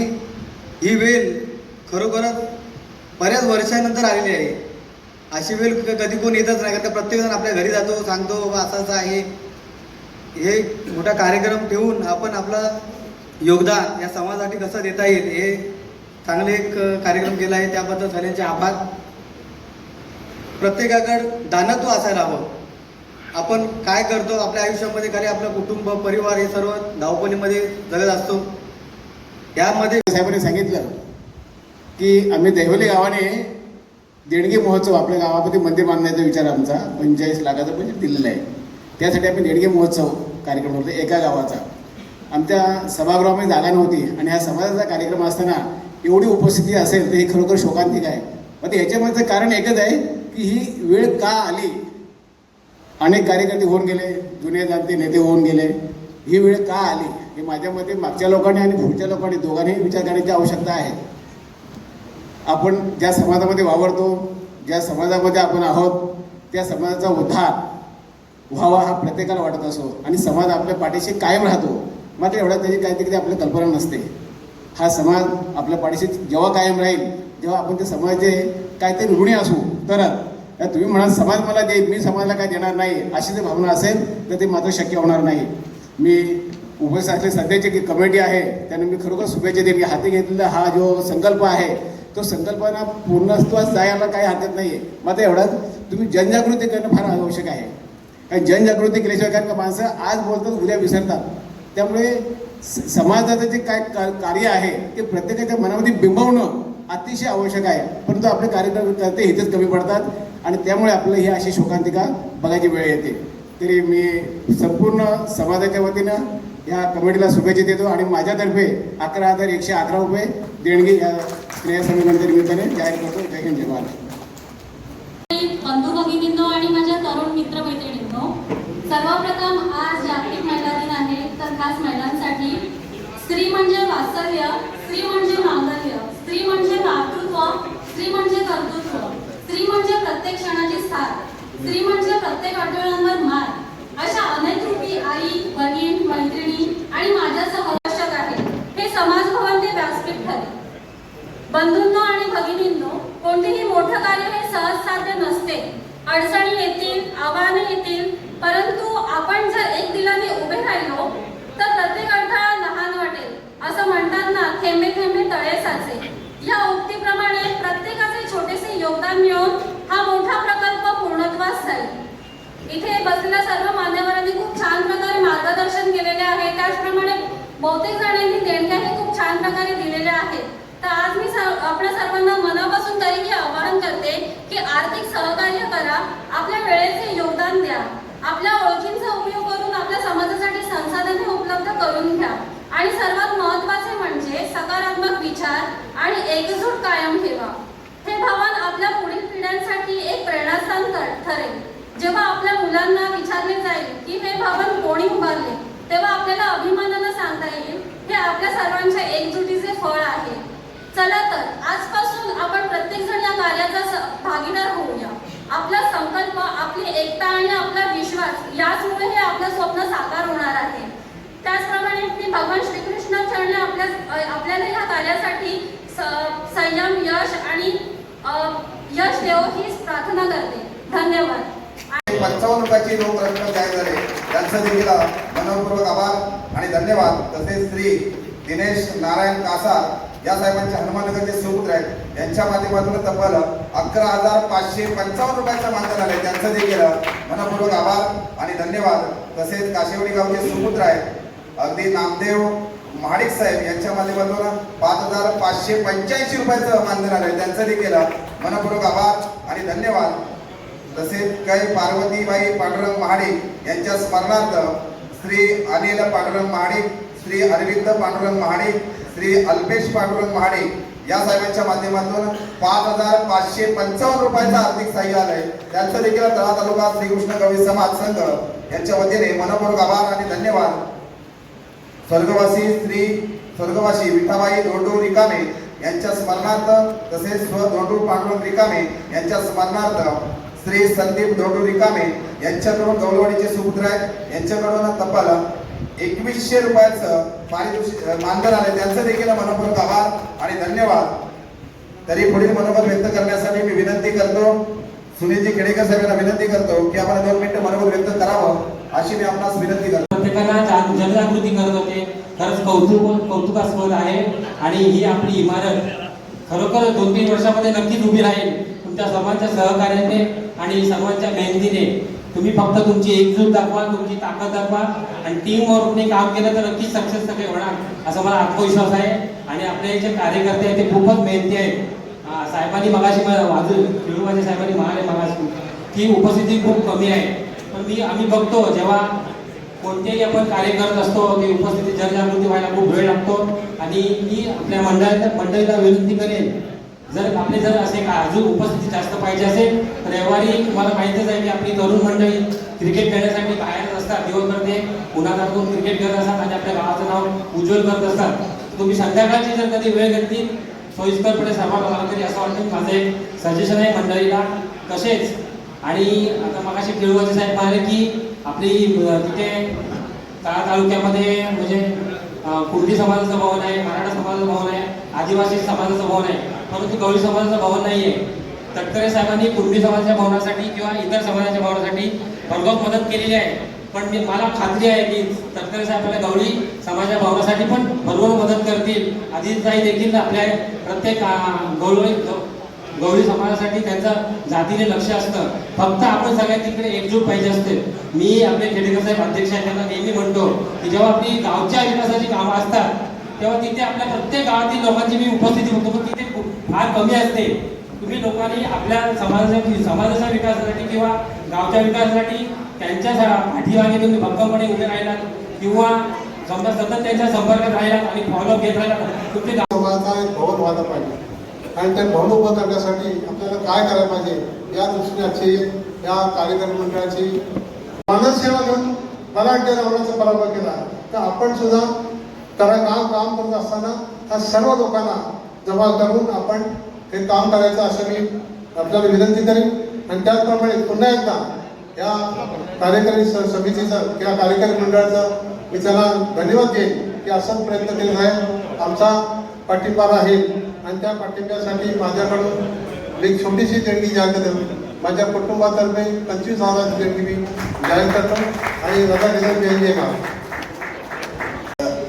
ही वेळ खरोखरच बऱ्याच वर्षानंतर आलेली आहे. अशी वेळ कधी कोण येतच नाही, कारण प्रत्येकजण आपल्या घरी जातो, सांगतो बाबा असं आहे. हे मोठा कार्यक्रम ठेवून आपण आपलं योगदान या समाजासाठी कसं देता येईल हे चांगले एक कार्यक्रम केला आहे. त्याबद्दल सगळ्यांचे आभार. प्रत्येकाकडे दानत्व असायला हवं. आपण काय करतो आपल्या आयुष्यामध्ये, खरे आपलं कुटुंब परिवार हे सर्व धावपळीमध्ये जगत असतो. यामध्ये साहेबांनी सांगितलं की आम्ही दैवली गावाने देणगी महोत्सव आपल्या गावामध्ये मंदिर बांधण्याचा विचार आमचा 45 लाखाचं बजेट दिलेलं आहे. त्यासाठी आम्ही देणगी महोत्सव कार्यक्रम करतो एका गावाचा. आमच्या सभागृहामध्ये जागा नव्हती आणि हा समाजाचा कार्यक्रम असताना एवढी उपस्थिती असेल तर हे खरोखर शोकांतिक आहे. पण ह्याच्यामध्ये कारण एकच आहे की ही वेळ का आली. अनेक कार्यकर्ते होऊन गेले, जुने जाणते नेते होऊन गेले. ही वेळ का आली हे माझ्या मते मागच्या लोकांनी आणि पुढच्या लोकांनी दोघांनीही विचार करण्याची आवश्यकता आहे. आपण ज्या समाजामध्ये वावरतो, ज्या समाजामध्ये आपण आहोत त्या समाजाचा उद्धार व्हावा हा प्रत्येकाला वाटत असो आणि समाज आपल्या पाठीशी कायम राहतो. मात्र एवढा त्याची काहीतरी आपल्याला कल्पना नसते. हा समाज आपल्या पाठीशी जेव्हा कायम राहील जेव्हा आपण त्या समाजाचे काहीतरी ऋणी असू तरच. तुम्ही म्हणाल समाज मला देईल, मी समाजाला काय देणार नाही, अशी जर भावना असेल तर ते मात्र शक्य होणार नाही. मी उपस्थित असले सध्याची जी कमिटी आहे त्यांना मी खरोखर शुभेच्छा देईन की हाती घेतलेला हा जो संकल्प आहे तो संकल्पना पूर्णत्वास जायला काही हरकत नाही आहे. मात्र एवढाच तुम्ही जनजागृती करणं फार आवश्यक आहे. कारण जनजागृती केल्याशिवाय कारण का माणसं आज बोलतात उद्या विसरतात. त्यामुळे समाजाचं जे काय कार्य आहे ते प्रत्येकाच्या मनामध्ये बिंबवणं अतिशय आवश्यक आहे. परंतु आपले कार्यकर्ते इथेच कमी पडतात आणि त्यामुळे आपलं ही अशी शोकांतिका बघायची वेळ येते. तरी मी संपूर्ण समाजाच्या वतीनं या कमिटीला शुभेच्छा देतो आणि माझ्यातर्फे 11,111 रुपये देणगी या स्नेहसंमेलनाच्या निमित्ताने जाहीर करतो. जय हिंद, जय महाराष्ट्र. बंधू भगिनींनो आणि माझ्या तरुण मित्रमैत्रिणींनो, सर्वप्रथम आज जागतिक महिला दिन आहे. तर खास महिलांसाठी स्त्री म्हणजे वात्सल्य, स्त्री म्हणजे मांगल्य, स्त्री म्हणजे मातृत्व, स्त्री म्हणजे कर्तृत्व, स्त्री म्हणजे प्रत्येक क्षणाची साथ, स्त्री म्हणजे प्रत्येक अडचणींवर मात. अशा अनेक रूपी आई, बहीण, मैत्रिणी आणि माझ्यासह आवश्यक आहे. हे समाज भवन ते व्यासपीठ ठरेल. बंधूंनो आणि भगिनींनो, कोणतेही मोठं कार्य हे सहज साध्य नसते. अडचणी येतील, आव्हाने येतील, परंतु आपण जर एक दिलाने उभे राहिलो तर प्रत्येक अडथळा लहान वाटेल. असं म्हणतात ना, थेंबे थेंबे तळे साचे. या उक्तीप्रमाणे प्रत्येकाचे छोटेसे योगदान मिळून हा मोठा प्रकल्प पूर्णत्वास जाईल. इथे बसलेल्या सर्व मान्यवरांनी खूप छान प्रकारे मार्गदर्शन केलेले आहे. त्याचप्रमाणे बहुतेक जणांनी देणग्या हे खूप छान प्रकारे दिलेल्या आहेत. तर आज मी आपल्या सर्वांना मनापासून तरीही आवाहन करते की आर्थिक सहकार्य करा, आपल्या वेळेचे योगदान द्या, आपल्या ओळखींचा उपयोग करून आपल्या समाजासाठी संसाधने उपलब्ध करून घ्या आणि सर्वात महत्त्वाचे म्हणजे सकारात्मक विचार आणि एकजूट कायम ठेवा. हे भवन आपल्या पुढील पिढ्यांसाठी एक प्रेरणास्थान ठरेल. जेव्हा आपल्या मुलांना विचारले जाईल की हे भवन कोणी उभारले, तेव्हा आपल्याला अभिमानानं सांगता येईल हे आपल्या सर्वांच्या एकजुटीचे फळ आहे. चला तर आजपासून आपण प्रत्येक जण या कार्याचा भागीदार होऊया. आपला संकल्प, आपली एकता आणि आपला विश्वास याचमुळे हे आपलं स्वप्न साकार होणार आहे. त्याचप्रमाणे मी भगवान श्रीकृष्ण चरणी आपल्याला या कार्यासाठी संयम, यश आणि यश देव हीच प्रार्थना करते. धन्यवाद. 55 रुपयाची रोख रक्कम जाहीर झाली. त्यांचं देखील मनपूर्वक आभार आणि धन्यवाद. तसेच श्री दिनेश नारायण कासार या साहेबांचे हनुमानगरचे सुपुत्र आहेत, यांच्या माध्यमातून तब्बल 11,555 रुपयाचं मानधन आले. त्यांचं देखील मनपूर्वक आभार आणि धन्यवाद. तसेच काशेवाडी गावचे सुपुत्र आहेत अगदी नामदेव महाडिक साहेब, यांच्या माध्यमातून 5,585 रुपयाचं मानधन आले. त्यांचं देखील मनपूर्वक आभार आणि धन्यवाद. तसेच काही पार्वतीबाई पांडुरंग महाडिक यांच्या स्मरणार्थ श्री अनिल पांडुरंग महाडिक, श्री अरविंद पांडुरंग महाडिक, श्री अल्पेश पांडुरंग महाडिक या साहेबांच्या माध्यमातून 5,555 रुपयाचं आर्थिक सहाय्य आलंय. त्यांचं देखील तळा तालुका श्रीकृष्ण कवी समाज संघ यांच्या वतीने मनपूर्वक आभार आणि धन्यवाद. स्वर्गवासी विठाबाई धोंडू रिकामे यांच्या स्मरणार्थ तसेच धोंडू पांडुरंग रिकामे यांच्या स्मरणार्थ श्री संदीप धोंडू रिकामे यांच्याकडून गौलवाडीचे सुपुत्र आहेत, यांच्याकडून तब्बल 2100 रुपयाचं पारितोषिक मानधन आले. त्यांचं देखील मनपूर्वक आभार आणि धन्यवाद. तरी पुढील मनोगत व्यक्त करण्यासाठी मी विनंती करतो, सुनीलजी खेडेकर साहेबांना विनंती करतो की आपण 2 मिनिटं मनोगत व्यक्त करावं अशी मी आपणास विनंती करतो. प्रत्येकाला जनजागृती करत होते. खरंच कौतुकास्पद आहे आणि ही आपली इमारत खरोखर 2-3 वर्षामध्ये नक्कीच उभी राहील. तुमच्या सर्वांच्या सहकार्याने आणि सर्वांच्या मेहनतीने तुम्ही फक्त तुमची एकजूट दाखवा, तुमची ताकद दाखवा आणि टीम वर्कने काम केलं तर नक्कीच सक्सेस सगळे होणार असा मला आत्मविश्वास आहे. आणि आपले जे कार्यकर्ते आहेत ते खूपच मेहनती आहेत. साहेबांनी मगाशी खेळूबाजी साहेबांनी म्हणाले मगाशी की उपस्थिती खूप कमी आहे, पण आम्ही बघतो जेव्हा कोणतेही आपण कार्य करत असतो की उपस्थिती जनजागृती व्हायला खूप वेळ लागतो. आणि मी आपल्या मंडळीला विनंती करेन, जर असे अजून उपस्थिती जास्त पाहिजे असेल तर रविवारी तुम्हाला माहितीच आहे की आपली तरुण मंडळी क्रिकेट खेळण्यासाठी बाहेर असतात. दिवसभर ते उन्हातातून क्रिकेट खेळत असतात आणि आपल्या गावाचं नाव उज्ज्वल करत असतात. तुम्ही संध्याकाळची जर कधी वेळ घेतली सोयीस्करपणे सर्वांना मला तरी असं वाटतं माझं एक सजेशन आहे मंडळीला. तसेच आणि आता मगाशी खेळूबाजी साहेब म्हणाले की आपली तिथे तालुक्यामध्ये म्हणजे कुर्डी समाजाचं भवन आहे, मराठा समाजाचं भवन आहे, आदिवासी समाजाचं भवन आहे, परंतु गवळी समाजाचं भवन नाही आहे. तटकरे साहेबांनी कुर्डी समाजाच्या भवनासाठी किंवा इतर समाजाच्या भवनासाठी भरघोस मदत केलेली आहे. पण मला खात्री आहे की तटकरे साहेब आपल्या गवळी समाजा भवनासाठी पण भरपूर मदत करतील. अजितताई देखील आपल्या प्रत्येक गवळी समाजासाठी त्यांचं जातीने लक्ष असतं. फक्त आपण सगळ्या तिकडे एकजूट पाहिजे असते. मी आपले खेडेकर साहेब अध्यक्ष आहेत त्यांना नेहमी म्हणतो की जेव्हा आपली गावच्या विकासाची कामं असतात तेव्हा तिथे आपल्या प्रत्येक गावातील लोकांची मी उपस्थिती होतो, पण तिथे फार कमी असते. तुम्ही लोकांनी आपल्या समाजाच्या विकासासाठी किंवा गावच्या विकासासाठी त्यांच्या पाठीमागे तुम्ही भक्कमपणे उभे राहिलात किंवा समजा सतत त्यांच्या संपर्कात राहिलात आणि फॉलोअप घेत राहिलात तुमचे समाजाचा एक भवन व्हायला पाहिजे आणि ते भवन उभं करण्यासाठी आपल्याला काय करायला पाहिजे या दृष्टीने आजची या कार्यक्रम मंडळाची मानससेवा घेऊन मराठी रावणाचा पराभव केला. तर आपण सुद्धा काम करत असताना त्या सर्व लोकांना जमा करून आपण हे काम करायचं असं मी आपल्याला विनंती करेन. आणि त्याचप्रमाणे पुन्हा एकदा या कार्यकारी समितीचं किंवा कार्यकारी मंडळाचं मी त्याला धन्यवाद देईन की असंच प्रयत्न केला आहे. आमचा पाठिंबा राहील आणि त्या पाठिंब्यासाठी माझ्याकडून एक छोटीशी देणगी जाहीर करतो. माझ्या कुटुंबातर्फे 25,000 देणगी मी जाहीर करतो आणि रजा घेण्यात येईल का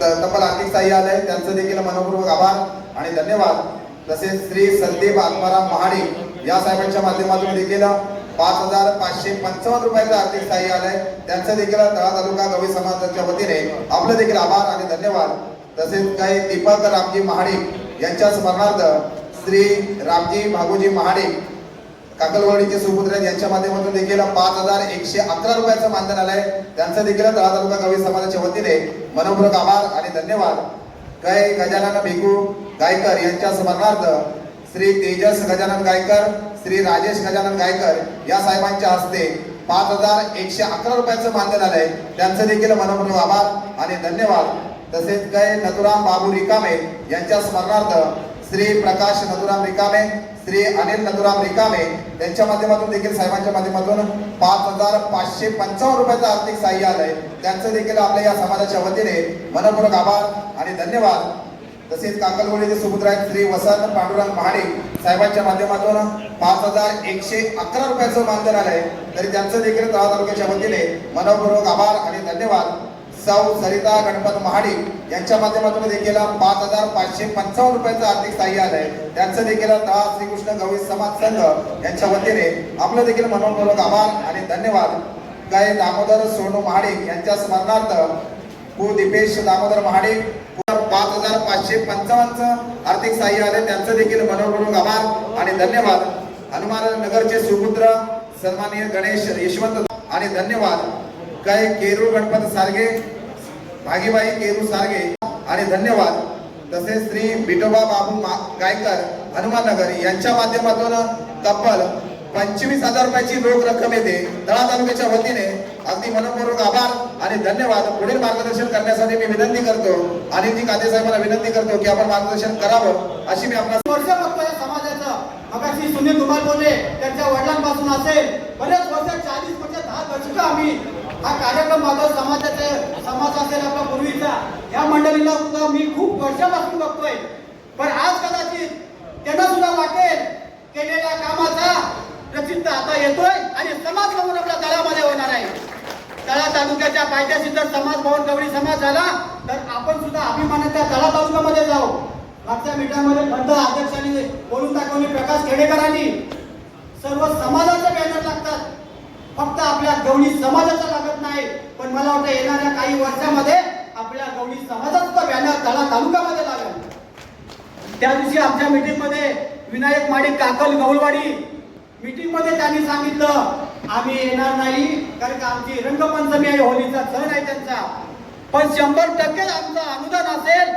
तब्बल आर्थिक सहाय्य आलंय त्यांचं देखील मनपूर्वक आभार आणि धन्यवाद. तसेच श्री संदीप आत्माराम महाडिक या साहेबांच्या माध्यमातून देखील 5,555 रुपयाचं आर्थिक सहाय्य आलंय त्यांचं देखील तळा तालुका गवळी समाजाच्या वतीने आपलं देखील आभार आणि धन्यवाद. तसेच काही दीपक रामजी महाडिक यांच्या स्मरणार्थ श्री रामजी भागोजी महाडिक काकलवाडीचे सुपुत्र आहेत यांच्या माध्यमातून देखील 5,111 रुपयाचं मानधन आलंय त्यांचं देखील तळा तालुका गवळी समाजाच्या वतीने मनपूर्वक आभार आणि धन्यवाद. काही गजानन भिकू गायकर यांच्या स्मरणार्थ श्री तेजस गजानन गायकर श्री राजेश गजानन गायकर या साहेबांच्या हस्ते 5,111 रुपयाचं मानधन आलंय त्यांचं देखील मनपूर्वक आभार आणि धन्यवाद. तसेच काही नथुराम बाबू रिकामे यांच्या स्मरणार्थ श्री प्रकाश नथुराम रिकामे श्री अनिल नथुराम रिकामे यांच्या माध्यमातून देखील साहेबांच्या माध्यमातून 5,555 रुपयाचं आर्थिक सहाय्य आलंय त्यांचं देखील आपल्या या समाजाच्या वतीने मनपूर्वक आभार आणि धन्यवाद. तसेच काकलवाडीचे सुपुत्र आहेत श्री वसंत पांडुरंग महाडिक साहेबांच्या माध्यमातून 5,111 रुपयाचं मानधन आलंय तरी त्यांचं देखील तळा तालुक्याच्या वतीने मनपूर्वक आभार आणि धन्यवाद. सौ सरिता गणपत महाडिक यांच्या माध्यमातून देखील 5,555 रुपयाचं आर्थिक सहाय्य आलंय त्यांचं देखील तळा श्रीकृष्ण गवळी समाज संघ यांच्या वतीने आपलं देखील मनपूर्वक आभार आणि धन्यवाद. काय दामोदर सोनू महाडिक यांच्या स्मरणार्थ पु दीपेश दामोदर महाडिक 5,555 आर्थिक सहाय्य आले त्यांचं देखील मनपूर्वक आभार आणि धन्यवाद. हनुमान नगरचे सुपुत्र सन्माननीय गणेश यशवंत आणि धन्यवाद. काय केरू गणपत सारगे भागीबाई केरू सारगे आणि धन्यवाद. तसेच श्री बिटोबा बाबू गायकर हनुमाननगर यांच्या माध्यमातून तब्बल 25,000 रुपयाची रोख रक्कम येते तळा तालुक्याच्या वतीने अगदी मनपूर्वक आभार आणि धन्यवाद. पुढील मार्गदर्शन करण्यासाठी मी विनंती करतो अनिलजी काते साहेबांना विनंती करतो की आपण मार्गदर्शन करावं अशी मी आपल्या वर्ष बघतो या समाजाचं. मगाशी सुनील कुमार बोलले त्यांच्या वडिलांपासून असेल बरेच वर्ष 40 म्हणजे 10 दशकं आम्ही हा कार्यक्रम माझा समाजाचे समाज असेल आपला पूर्वीचा या मंडळीला सुद्धा मी खूप वर्षापासून बघतोय. पण आज कदाचित त्यांना सुद्धा वाटेल केलेल्या कामाचा प्रसिद्ध आता येतोय आणि समाज भवन आपल्या तळामध्ये होणार आहे. तळा तालुक्याच्या पायथ्याशी जर समाज भवन गवळी समाज झाला तर आपण सुद्धा अभिमानाच्या तळा तालुक्यामध्ये जाऊ. मागच्या मीटिंगमध्ये बंद अध्यक्षांनी बोलून दाखवले प्रकाश खेडेकरांनी सर्व समाजाचे बॅनर लागतात फक्त आपल्या गवळी समाजाचा लागत नाही. पण मला वाटतं येणाऱ्या काही वर्षामध्ये आपल्या गवळी समाजाचा बॅनर तळा तालुक्यामध्ये लागेल. त्या दिवशी आमच्या मीटिंग मध्ये विनायक माडिक काकल गवळवाडी मीटिंग मध्ये त्यांनी सांगितलं आम्ही येणार नाही कारण का आमची रंगपंचमी आहे होलीचा सण आहे त्यांचा. पण 100% आमचं अनुदान असेल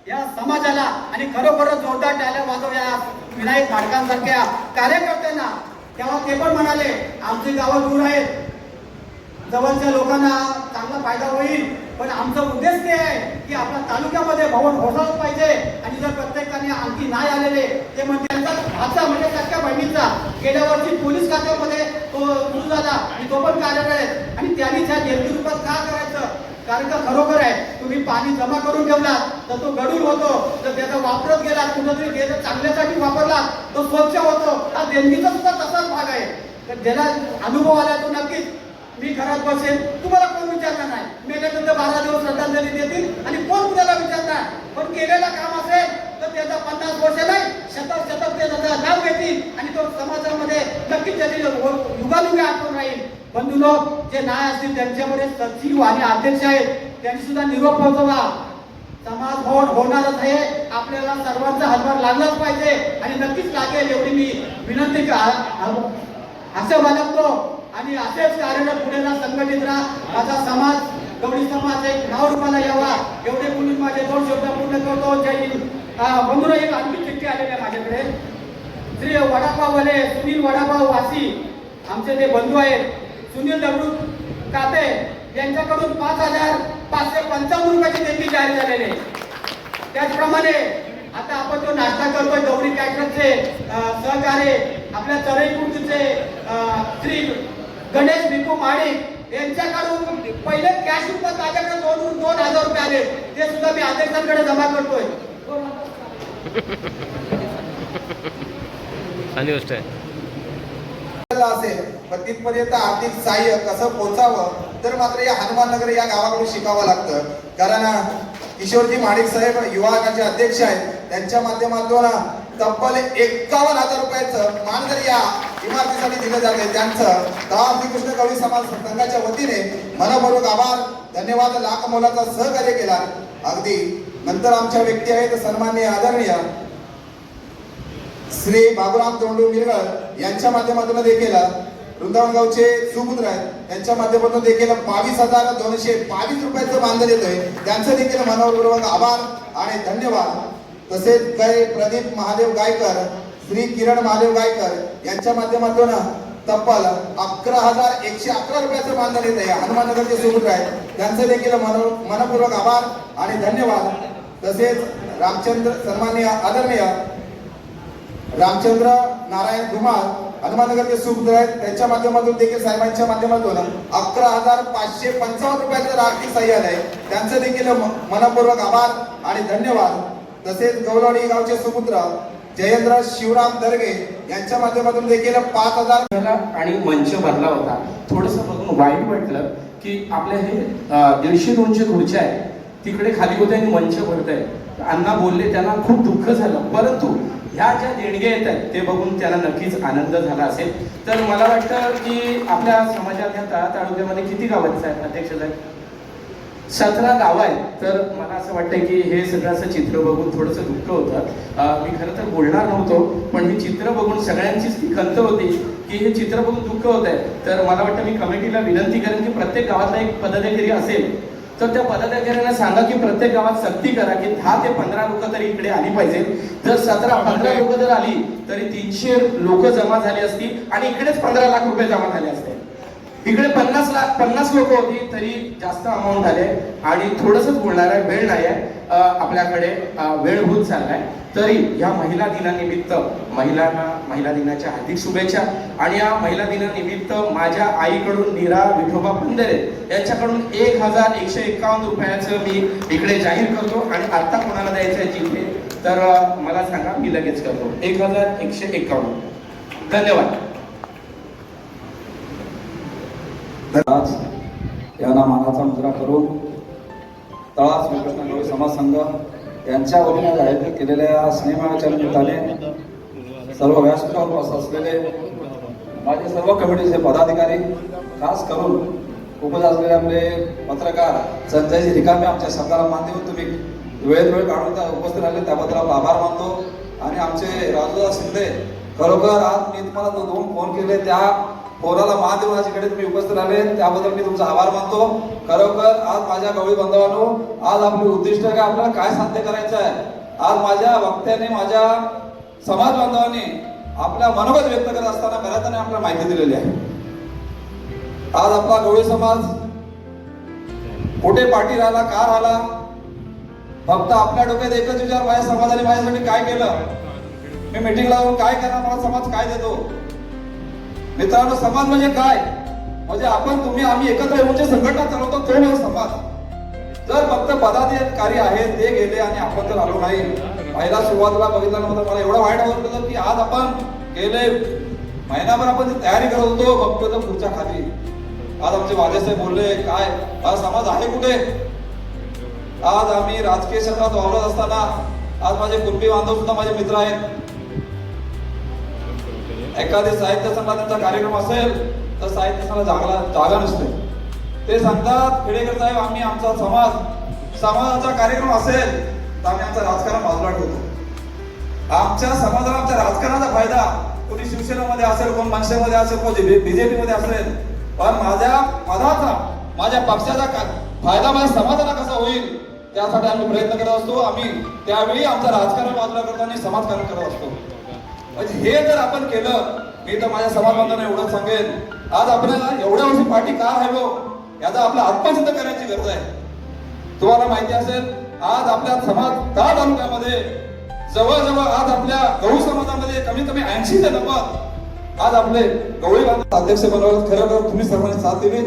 या समाजाला आणि खरोखरच जोरदार टाळ्या वाजवल्या विनायक माडकांसारख्या कार्यकर्त्यांना. तेव्हा ते पण म्हणाले आमची गावं दूर आहेत जवळच्या लोकांना चांगला फायदा होईल पण आमचा उद्देश ते आहे की आपल्या तालुक्यामध्ये भवन होणारच पाहिजे. आणि जर प्रत्येकाने आणखी नाही आलेले ते म्हणजे त्यांचा भाचा म्हणजे सख्या बहिणीचा गेल्या वर्षी पोलीस खात्यामध्ये तो सुरू झाला आणि तो पण कार्यरत आहे. आणि त्यांनी त्या देणगी रूपात का करायचं कारण का खरोखर आहे तुम्ही पाणी जमा करून ठेवला तर तो गढूळ होतो तर त्याचा वापरत गेला कुठेतरी त्याच्या चांगल्यासाठी वापरला तो स्वच्छ होतो. हा देणगीचा सुद्धा तसाच भाग आहे. तर ज्याला अनुभव आला तो नक्कीच मी घरात बसेल, तुम्हाला कोण विचारणार नाही. मेल्यानंतर 12 दिवस श्रद्धांजली देतील आणि कोण कुणाला विचारणार. पण केलेलं काम असेल तर त्याचा 50 वर्ष नाही, शतक ते त्याचं नाव घेतील आणि तो समाजामध्ये नक्कीच त्याची युगानुगे आठवण राहील. बंधूनो, जे नाही असतील त्यांच्यामध्ये सचिव आणि अध्यक्ष आहेत, त्यांनी सुद्धा निरोप पोहोचवा. समाज भवन होणारच आहे, आपल्याला सर्वांचा हातभार लागलाच पाहिजे आणि नक्कीच लागेल एवढी मी विनंती असं बाळगतो. आणि असेच कार्यरत पुढे संघटित राहा. माझा समाज, गवळी समाज एक नाव रूपाला यावा एवढे बोलून माझे 2 शब्द पूर्ण करतो. जय हिंद. बंधूंनो, एक आणखी चिठ्ठी आलेली आहे माझ्याकडे. श्री वडापाववाले सुनील वडापाव वासी, आमचे ते बंधू आहेत, सुनील दगडू काते, यांच्याकडून 5,555 रुपयाची देणगी जाहीर झालेली आहे. त्याचप्रमाणे आता आपण जो नाश्ता करतोय गौरी कॅटरचे सहकार्य आपल्या चरईपूरचे श्री गणेश भिकू माडिक यांच्याकडून पहिले कॅश रूपात माझ्याकडे 2,000 रुपये आले, ते सुद्धा मी अध्यक्षांकडे जमा करतोय. चांगली गोष्ट आहे. असेल पण तिथपर्यंत आर्थिक सहाय्य कसं पोहोचावं तर मात्र या हनुमाननगर या गावाकडून शिकावं लागतं. कारण किशोरजी माडिक साहेब युवा आयोगाचे अध्यक्ष आहेत, त्यांच्या माध्यमातून तब्बल 51,000 रुपयाचं मानधन या इमारतीसाठी दिलं जाते. त्यांचं तळा श्रीकृष्ण गवळी समाज संघाच्या वतीने मनपूर्वक आभार, धन्यवाद. लाख मोलाचा सहकार्य केला. अगदी नंतर आमच्या व्यक्ती आहेत सन्माननीय आदरणीय श्री बाबूराम तोंडू मिरगळ यांच्या माध्यमातून देखील वृंदावन गावचे सुपुत्र आहेत, त्यांच्या माध्यमातून देखील 22,222 रुपयाचं मानधन येतोय. त्यांचं देखील मनपूर्वक आभार आणि धन्यवाद. तसेच काही प्रदीप महादेव गायकर, श्री किरण महादेव गायकर यांच्या माध्यमातून तब्बल 11,111 रुपयाचं मानधन येत आहे. हनुमाननगरचे सुपुत्र आहेत, त्यांचं देखील मनपूर्वक आभार आणि धन्यवाद. तसेच रामचंद्र सन्माननीय आदरणीय रामचंद्र नारायण धुमाळ हनुमाननगरचे सुपुत्र आहेत, त्यांच्या माध्यमातून देखील साहेबांच्या माध्यमातून 11,555 रुपयाचं आर्थिक सहाय्य आहे. त्यांचं देखील मनपूर्वक आभार आणि धन्यवाद. तसेच गौलवाडी गावचे सुपुत्र जयेंद्र शिवराम दर्गे यांच्या माध्यमातून देखील 5,000 आणि मंच भरला होता. थोडंसं बघून वाईट वाटलं की आपल्या हे 150-200 खुर्च्या आहेत तिकडे खाली होते आणि मंच भरत आहे. अण्णा बोलले, त्यांना खूप दुःख झालं, परंतु ह्या ज्या देणग्या येत आहेत ते बघून त्यांना नक्कीच आनंद झाला असेल. तर मला वाटतं की आपल्या समाजाच्या तळा तालुक्यामध्ये किती गावांचं आहे अध्यक्ष साहेब? 17 गावं आहेत. तर मला असं वाटतं की हे सगळं असं चित्र बघून थोडंसं दुःख होतं. मी खरं तर बोलणार नव्हतो, पण हे चित्र बघून सगळ्यांचीच ती खंत होती की हे चित्र बघून दुःख होत आहे. तर मला वाटतं मी कमिटीला विनंती करेन की प्रत्येक गावातला एक पदाधिकारी असेल तर त्या पदाधिकाऱ्यांना सांगा की प्रत्येक गावात सक्ती करा की 10 ते 15 लोक तरी इकडे आली पाहिजेत. जर 17-15 लोक जर आली तरी 300 लोक जमा झाली असती आणि इकडेच 15 लाख रुपये जमा झाले असते. इकडे 50 लोक होती तरी जास्त अमाऊंट आले. आणि थोडंसंच बोलणार आहे, वेळ नाही आहे आपल्याकडे, वेळ होत चाललाय. तरी या महिला दिनानिमित्त महिलांना महिला दिनाच्या हार्दिक शुभेच्छा. आणि या महिला दिनानिमित्त माझ्या आईकडून नीरा विठोबा पंधरे यांच्याकडून 1,151 रुपयाचं मी इकडे जाहीर करतो. आणि आता कोणाला द्यायचं आहे जिथे तर मला सांगा, मी लगेच करतो. 1,151. धन्यवाद. आज यांना मानाचा मुजरा करून तळा श्रीकृष्ण गवळी समाज संघ यांच्या वतीने आयोजित केलेल्या स्नेहमेळाच्या निमित्ताने सर्व व्यासपीठावर असलेले माझे सर्व कमिटीचे पदाधिकारी, खास करून उपस्थित असलेले आपले पत्रकार संजयजी रिकामे, आमच्या शब्दाला मान देऊन तुम्ही वेळ काढून उपस्थित राहिले त्याबद्दल आपला आभार मानतो. आणि आमचे राजूदादा शिंदे, खरोखर आज मी तुम्हाला 2 फोन केले, त्या फोनाला मान देऊन आज इकडे तुम्ही उपस्थित राहिले त्याबद्दल मी तुमचा आभार मानतो. खरोखर आज माझ्या गवळी बांधवांनो, आज आपली उद्दिष्ट काय, आपल्याला काय साध्य करायचं आहे, आज माझ्या वक्त्याने, माझ्या समाज बांधवांनी आपल्या मनोगत व्यक्त करत असताना बऱ्याचने आपल्याला माहिती दिलेली आहे. आज आपला गवळी समाज कुठे पाठी राहिला, का राहिला, फक्त आपल्या डोक्यात एकच विचार, माझ्या समाजाने माझ्यासाठी काय केलं, मी मीटिंग लावून काय करणार, मला समाज काय देतो. मित्रांनो, समाज म्हणजे काय, म्हणजे आपण, तुम्ही, आम्ही एकत्र येऊन जे संघटना चालवतो तो म्हणजे समाज. जर फक्त पदाधिकारी आहेत ते गेले आणि आपण जर आलो नाही, पहिला सुरुवातीला बघितलं नव्हतं, मला एवढं वाईट वाटलं की आज आपण गेले महिनाभर आपण जी तयारी करत होतो फक्त पुढच्या खाली, आज आमचे वाजेसाहेब बोलले काय हा समाज आहे कुठे? आज आम्ही राजकीय क्षेत्रात वावरत असताना आज माझे कुटुंबी बांधव सुद्धा माझे मित्र आहेत. एखादी साहित्य संमेलनाचा कार्यक्रम असेल तर साहित्य संमेलनाला जागा नसते. ते सांगतात खेडेकर साहेब आम्ही आमचा समाजाचा कार्यक्रम असेल तर आम्ही आमचं राजकारण बाजूला ठेवतो. आमच्या समाजाला आमच्या राजकारणाचा फायदा कोणी शिवसेनेमध्ये असेल, कोण मनसेमध्ये असेल, कोण बीजेपी मध्ये असेल, पण माझ्या पदाचा माझ्या पक्षाचा फायदा माझ्या समाजाला कसा होईल त्यासाठी आम्ही प्रयत्न करत असतो. आम्ही त्यावेळी आमचं राजकारण बाजूला करतो आणि समाजकारण करत असतो. म्हणजे हे जर आपण केलं, मी तर माझ्या समाज बांधवांना एवढंच सांगेन, आज आपल्याला एवढ्या वर्षी पाठी का राहिलो याचा आपला आत्मचिंत करण्याची गरज आहे. तुम्हाला माहिती असेल आज आपल्या समाज दहा तालुक्यामध्ये जवळजवळ आज आपल्या गवळी समाजामध्ये कमीत कमी 80 ते 90 आज आपले गवळी बांधव अध्यक्ष बनवलं. खरं तुम्ही सर्वांनी साथ दिली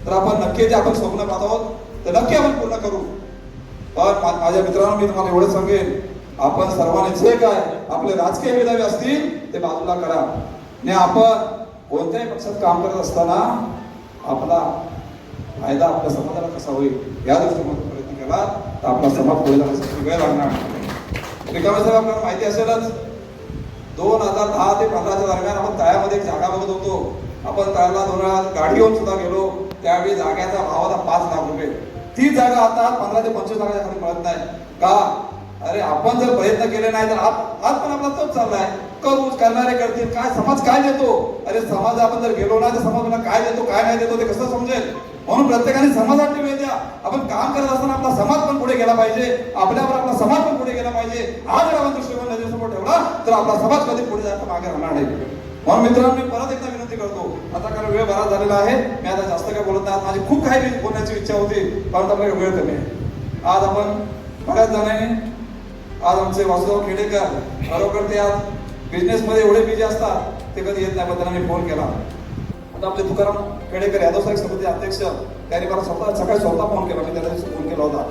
तर आपण नक्की जे आपण स्वप्न पाहत आहोत तर नक्की आपण पूर्ण करू. पण माझ्या मित्रांनो मी तुम्हाला एवढं सांगेन, आपण सर्वांनी जे काय आपले राजकीय भेदावे असतील ते बाजूला करा आणि आपण कोणत्याही पक्षात काम करत असताना आपला फायदा आपल्या समाजाला कसा होईल या दृष्टीने प्रयत्न केला तर आपला समाज पुढे जाण्यासाठी वेळ लागणार. रिकामे साहेब आपल्याला माहिती असेलच 2010 ते 15च्या दरम्यान आपण तळ्यामध्ये एक जागा बघत होतो. आपण तळ्याला 2 वेळा गाडी घेऊन सुद्धा गेलो. त्यावेळी जाग्याचा भाव होता 5 लाख रुपये. ती जागा आता 15 ते 25 लाखाच्या खाली मिळत नाही का? अरे आपण जर प्रयत्न केले नाही तर आज पण आपला तोच चाललाय. करू करणारे करतील, काय समाज काय देतो? अरे समाज आपण जर गेलो नाही तर समाज तुला काय देतो काय नाही देतो ते कसं समजेल? म्हणून प्रत्येकाने समाजासाठी वेळ द्या. आपण काम करत असताना आपला समाज पण पुढे गेला पाहिजे, आपल्यावर आपला समाज पण पुढे गेला पाहिजे. हा जर आपण दृष्टिकोन नजरेसमोर ठेवला तर आपला समाज कधी पुढे जायला मागे राहणार नाही. म्हणून मित्रांनो मी परत एकदा विनंती करतो, आता कारण वेळ बराच झालेला आहे, मी आता जास्त काय बोलत नाही. माझी खूप काही बोलण्याची इच्छा होती परंतु आपल्याला वेळ कमी आहे. आज आपण बऱ्याच जणांनी आज आमचे वासुदेव खेडेकर खरोखर ते आज बिझनेस मध्ये एवढे बिझी असतात ते कधी येत नाही, पण त्यांना मी फोन केला. आता आपले तुकाराम खेडेकर यादव साहेब समिती अध्यक्ष त्यांनी मला सकाळी स्वतः फोन केला. मी त्याला फोन केला होता.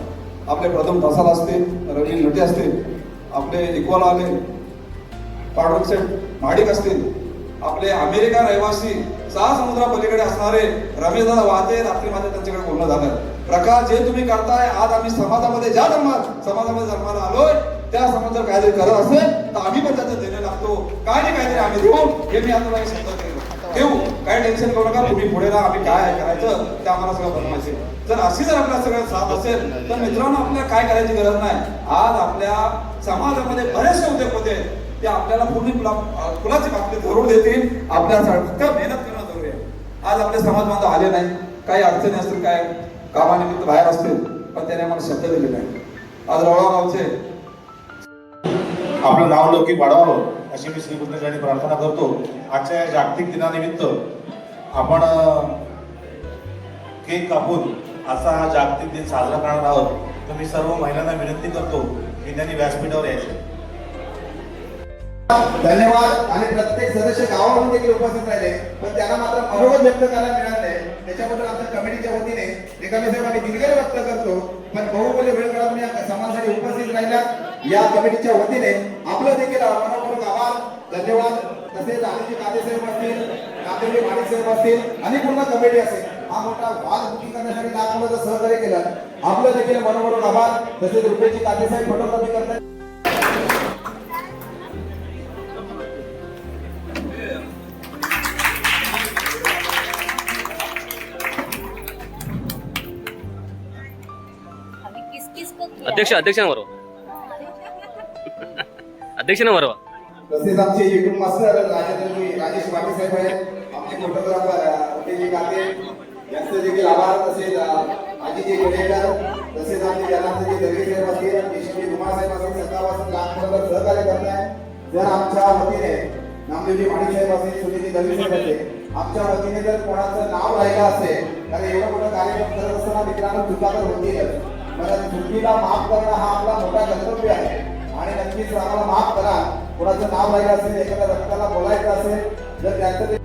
आपले प्रथम धसाल असतील, रवी नटे असतील, आपले इक्वाल आले, पाडवक सेठ महाडिक असतील, आपले अमेरिका रहिवासी 6 समुद्रापलीकडे असणारे रमेशदादा वाहते, रात्री माझ्या त्यांच्याकडे बोलणं झालं. प्रकाश जे तुम्ही करताय आज आम्ही समाजामध्ये ज्या समाजामध्ये जन्माला आलोय त्या समाज जर काहीतरी करत असेल तर आम्ही पण त्याचं देणं लागतो. काय नाही काहीतरी आम्ही देऊ हे मी आता समजत ठेवू. काही टेन्शन करू नका, तुम्ही पुढे राहा, आम्ही काय करायचं ते आम्हाला सगळं बनवायचे. जर अशी जर आपल्या सगळं साथ असेल तर मित्रांनो आपल्याला काय करायची गरज नाही. आज आपल्या समाजामध्ये बरेचसे उद्योग होते ते आपल्याला पूर्ण फुलाची बाबतीत धरून देतील. आपल्यासारखं मेहनत करणं जरुरी आहे. आज आपले समाज बांधव आले नाही, काही अडचणी असतील, काय कामानिमित्त बाहेर असतील, पण त्याने आम्हाला शब्द दिले नाही. आज रवळा गावचे आपलं नाव लौकिक वाढवावं अशी मी श्रीकृष्णाची प्रार्थना करतो. आजच्या जागतिक दिनानिमित्त आपण केक कापून असा हा जागतिक दिन साजरा करणार आहोत. तर मी सर्व महिलांना विनंती करतो की त्यांनी व्यासपीठावर यायचे. धन्यवाद. आणि प्रत्येक सदस्य गावावरून देखील उपस्थित राहिले पण त्यांना मात्र मनोगत व्यक्त करायला मिळाले. त्याच्याबद्दल आमच्या कमिटीच्या वतीने रिकामे साहेब आम्ही दिलगिरी व्यक्त करतो. पण बहुमूल्य वेळ काढून या समाजासाठी उपस्थित राहिल्या या कमिटीच्या वतीने आपलं देखील मनपूर्वक आभार, धन्यवाद. तसेच आदित्य कादे साहेब असतील, नादेवली माणिक साहेब असतील आणि पूर्ण कमिटी असेल हा मोठा वाद बुकिंग करण्यासाठी नागपूरचं सहकार्य केलं आपलं देखील मनपूर्वक आभार. तसेच रुपेशजी कादे साहेब फोटोग्राफी करतात. अध्यक्ष बरोबर अध्यक्ष ना बरोबर. तसेच आमचे युट्यूब मास्टर राजेश पाटील साहेब आहेत, आमचे फोटोग्राफर रुपेशजी कादे यांचे देखील आभार. तसेच आजीजी खेडेकर, तसेच आमचे जनार्दनजी दर्गे साहेब असतील, केशवजी कुमार साहेब असतील, सकाळपासून लहानपणाला सहकार्य करताय. जर आमच्या वतीने नामदेवजी माणिक साहेब असतील, सुनीलजी दर्गे साहेब असतील, आमच्या वतीने जर कोणाचं नाव राहिलं असेल तर एवढं मोठं कार्यक्रम करत असताना मित्रांनो चुका तर होतीलच. मला चुकीला माफ करणं हा आपला मोठा कर्तव्य आहे आणि नक्कीच आम्हाला माफ करा. कोणाचं नाव राहिलं असेल, एखाद्या व्यक्तीला बोलायचं असेल जर त्यांचं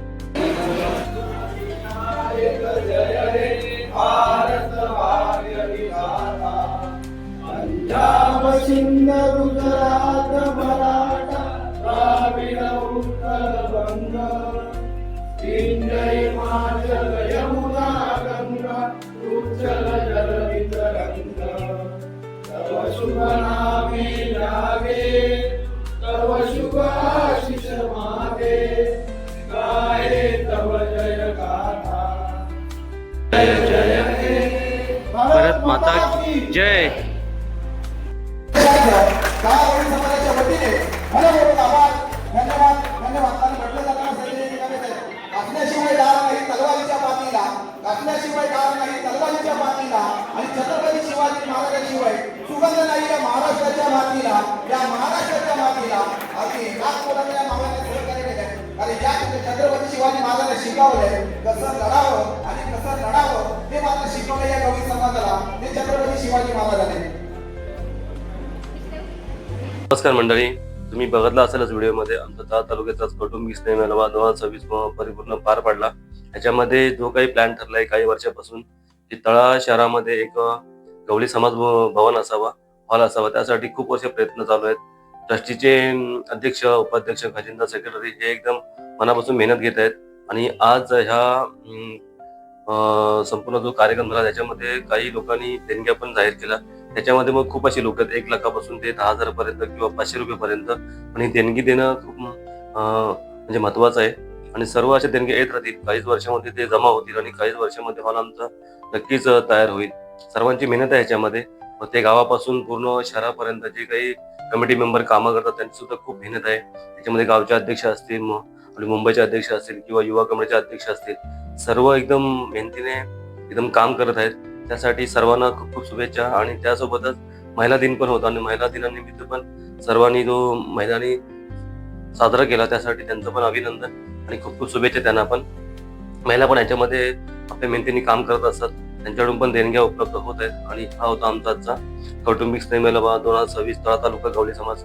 पंजाब सिंध गुजरात मराठा द्राविड उत्तर बंग हिंद हिमाचल यमुना माता की जय. गावावरील समाजाच्या वतीने मनपूर्वक आभार. धन्यवाद धन्यवाद. आणि म्हटलं जाताना सगळे रिकामेच आहेत. काटण्याशिवाय डाळ नाही तलवारीच्या पाठीला, काटण्याशिवाय डाळ नाही तलवारीच्या पाठीला, आणि छत्रपती शिवाजी महाराजांशिवाय सुगंध नाही या महाराष्ट्राच्या मातीला, या महाराष्ट्राच्या मातीला. अगदी लाख मुलांना या मामाने सहकार्य केलंय. आणि या छत्रपती शिवाजी महाराजांना शिकवलंय कसं लढावं आणि कसं लढावं हे मात्र शिकवलं या गवळी समाजाला ते छत्रपती शिवाजी महाराजांनी. नमस्कार मंडळी, तुम्ही बघितला असेलच व्हिडिओमध्ये आमचा तळा तालुक्याचाच कौटुंबिक स्नेह मेळावा 2026 परिपूर्ण पार पडला. याच्यामध्ये जो काही प्लॅन ठरलाय काही वर्षापासून की तळा शहरामध्ये एक गवळी समाज भवन असावा, हॉल असावा, त्यासाठी खूप वर्ष प्रयत्न चालू आहेत. ट्रस्टीचे अध्यक्ष, उपाध्यक्ष, खजिनदार, सेक्रेटरी हे एकदम मनापासून मेहनत घेत आहेत. आणि आज ह्या संपूर्ण जो कार्यक्रम झाला त्याच्यामध्ये काही लोकांनी देणग्या पण जाहीर केला. त्याच्यामध्ये मग खूप अशी लोक आहेत 1 लाखापासून ते 10,000 पर्यंत किंवा 500 रुपये पर्यंत. आणि देणगी देणं खूप म्हणजे महत्वाचं आहे. आणि सर्व अशा देणग्या येत राहतील. काहीच वर्षामध्ये ते जमा होतील आणि काहीच वर्षामध्ये हॉल आमचा नक्कीच तयार होईल. सर्वांची मेहनत आहे ह्याच्यामध्ये. मग ते गावापासून पूर्ण शहरापर्यंत जे काही कमिटी मेंबर कामं करतात त्यांची सुद्धा खूप मेहनत आहे. त्याच्यामध्ये गावचे अध्यक्ष असतील आणि मुंबईचे अध्यक्ष असतील किंवा युवा कमिटीचे अध्यक्ष असतील, सर्व एकदम मेहनतीने एकदम काम करत आहेत. त्यासाठी सर्वांना खूप खूप शुभेच्छा. आणि त्यासोबतच महिला दिन पण होता आणि महिला दिनानिमित्त पण सर्वांनी जो महिलांनी साजरा केला त्यासाठी त्यांचं पण अभिनंदन आणि खूप खूप शुभेच्छा त्यांना पण. महिला पण याच्यामध्ये आपल्या मेहनतीने काम करत असतात, त्यांच्याकडून पण देणग्या उपलब्ध होत आहेत. आणि हा होता आमचा आजचा कौटुंबिक स्नेह मेळावा 2026 तळा तालुका गवळी समाज.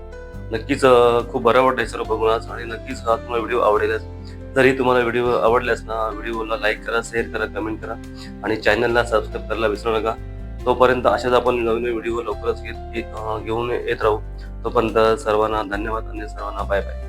नक्कीच खूप बरं वाटतंय सर्व बघून आज. आणि नक्कीच हा तुम्हाला व्हिडिओ आवडेलच. जरी तुम्हाला व्हिडिओ आवडल्यास ना, व्हिडिओला लाईक करा, शेअर करा, कमेंट करा आणि चॅनलला सबस्क्राईब करायला विसरू नका. तोपर्यंत अशाच आपण नवीन व्हिडिओ लवकरच घेऊन येत राहू. तोपर्यंत सर्वांना धन्यवाद आणि सर्वांना बाय बाय.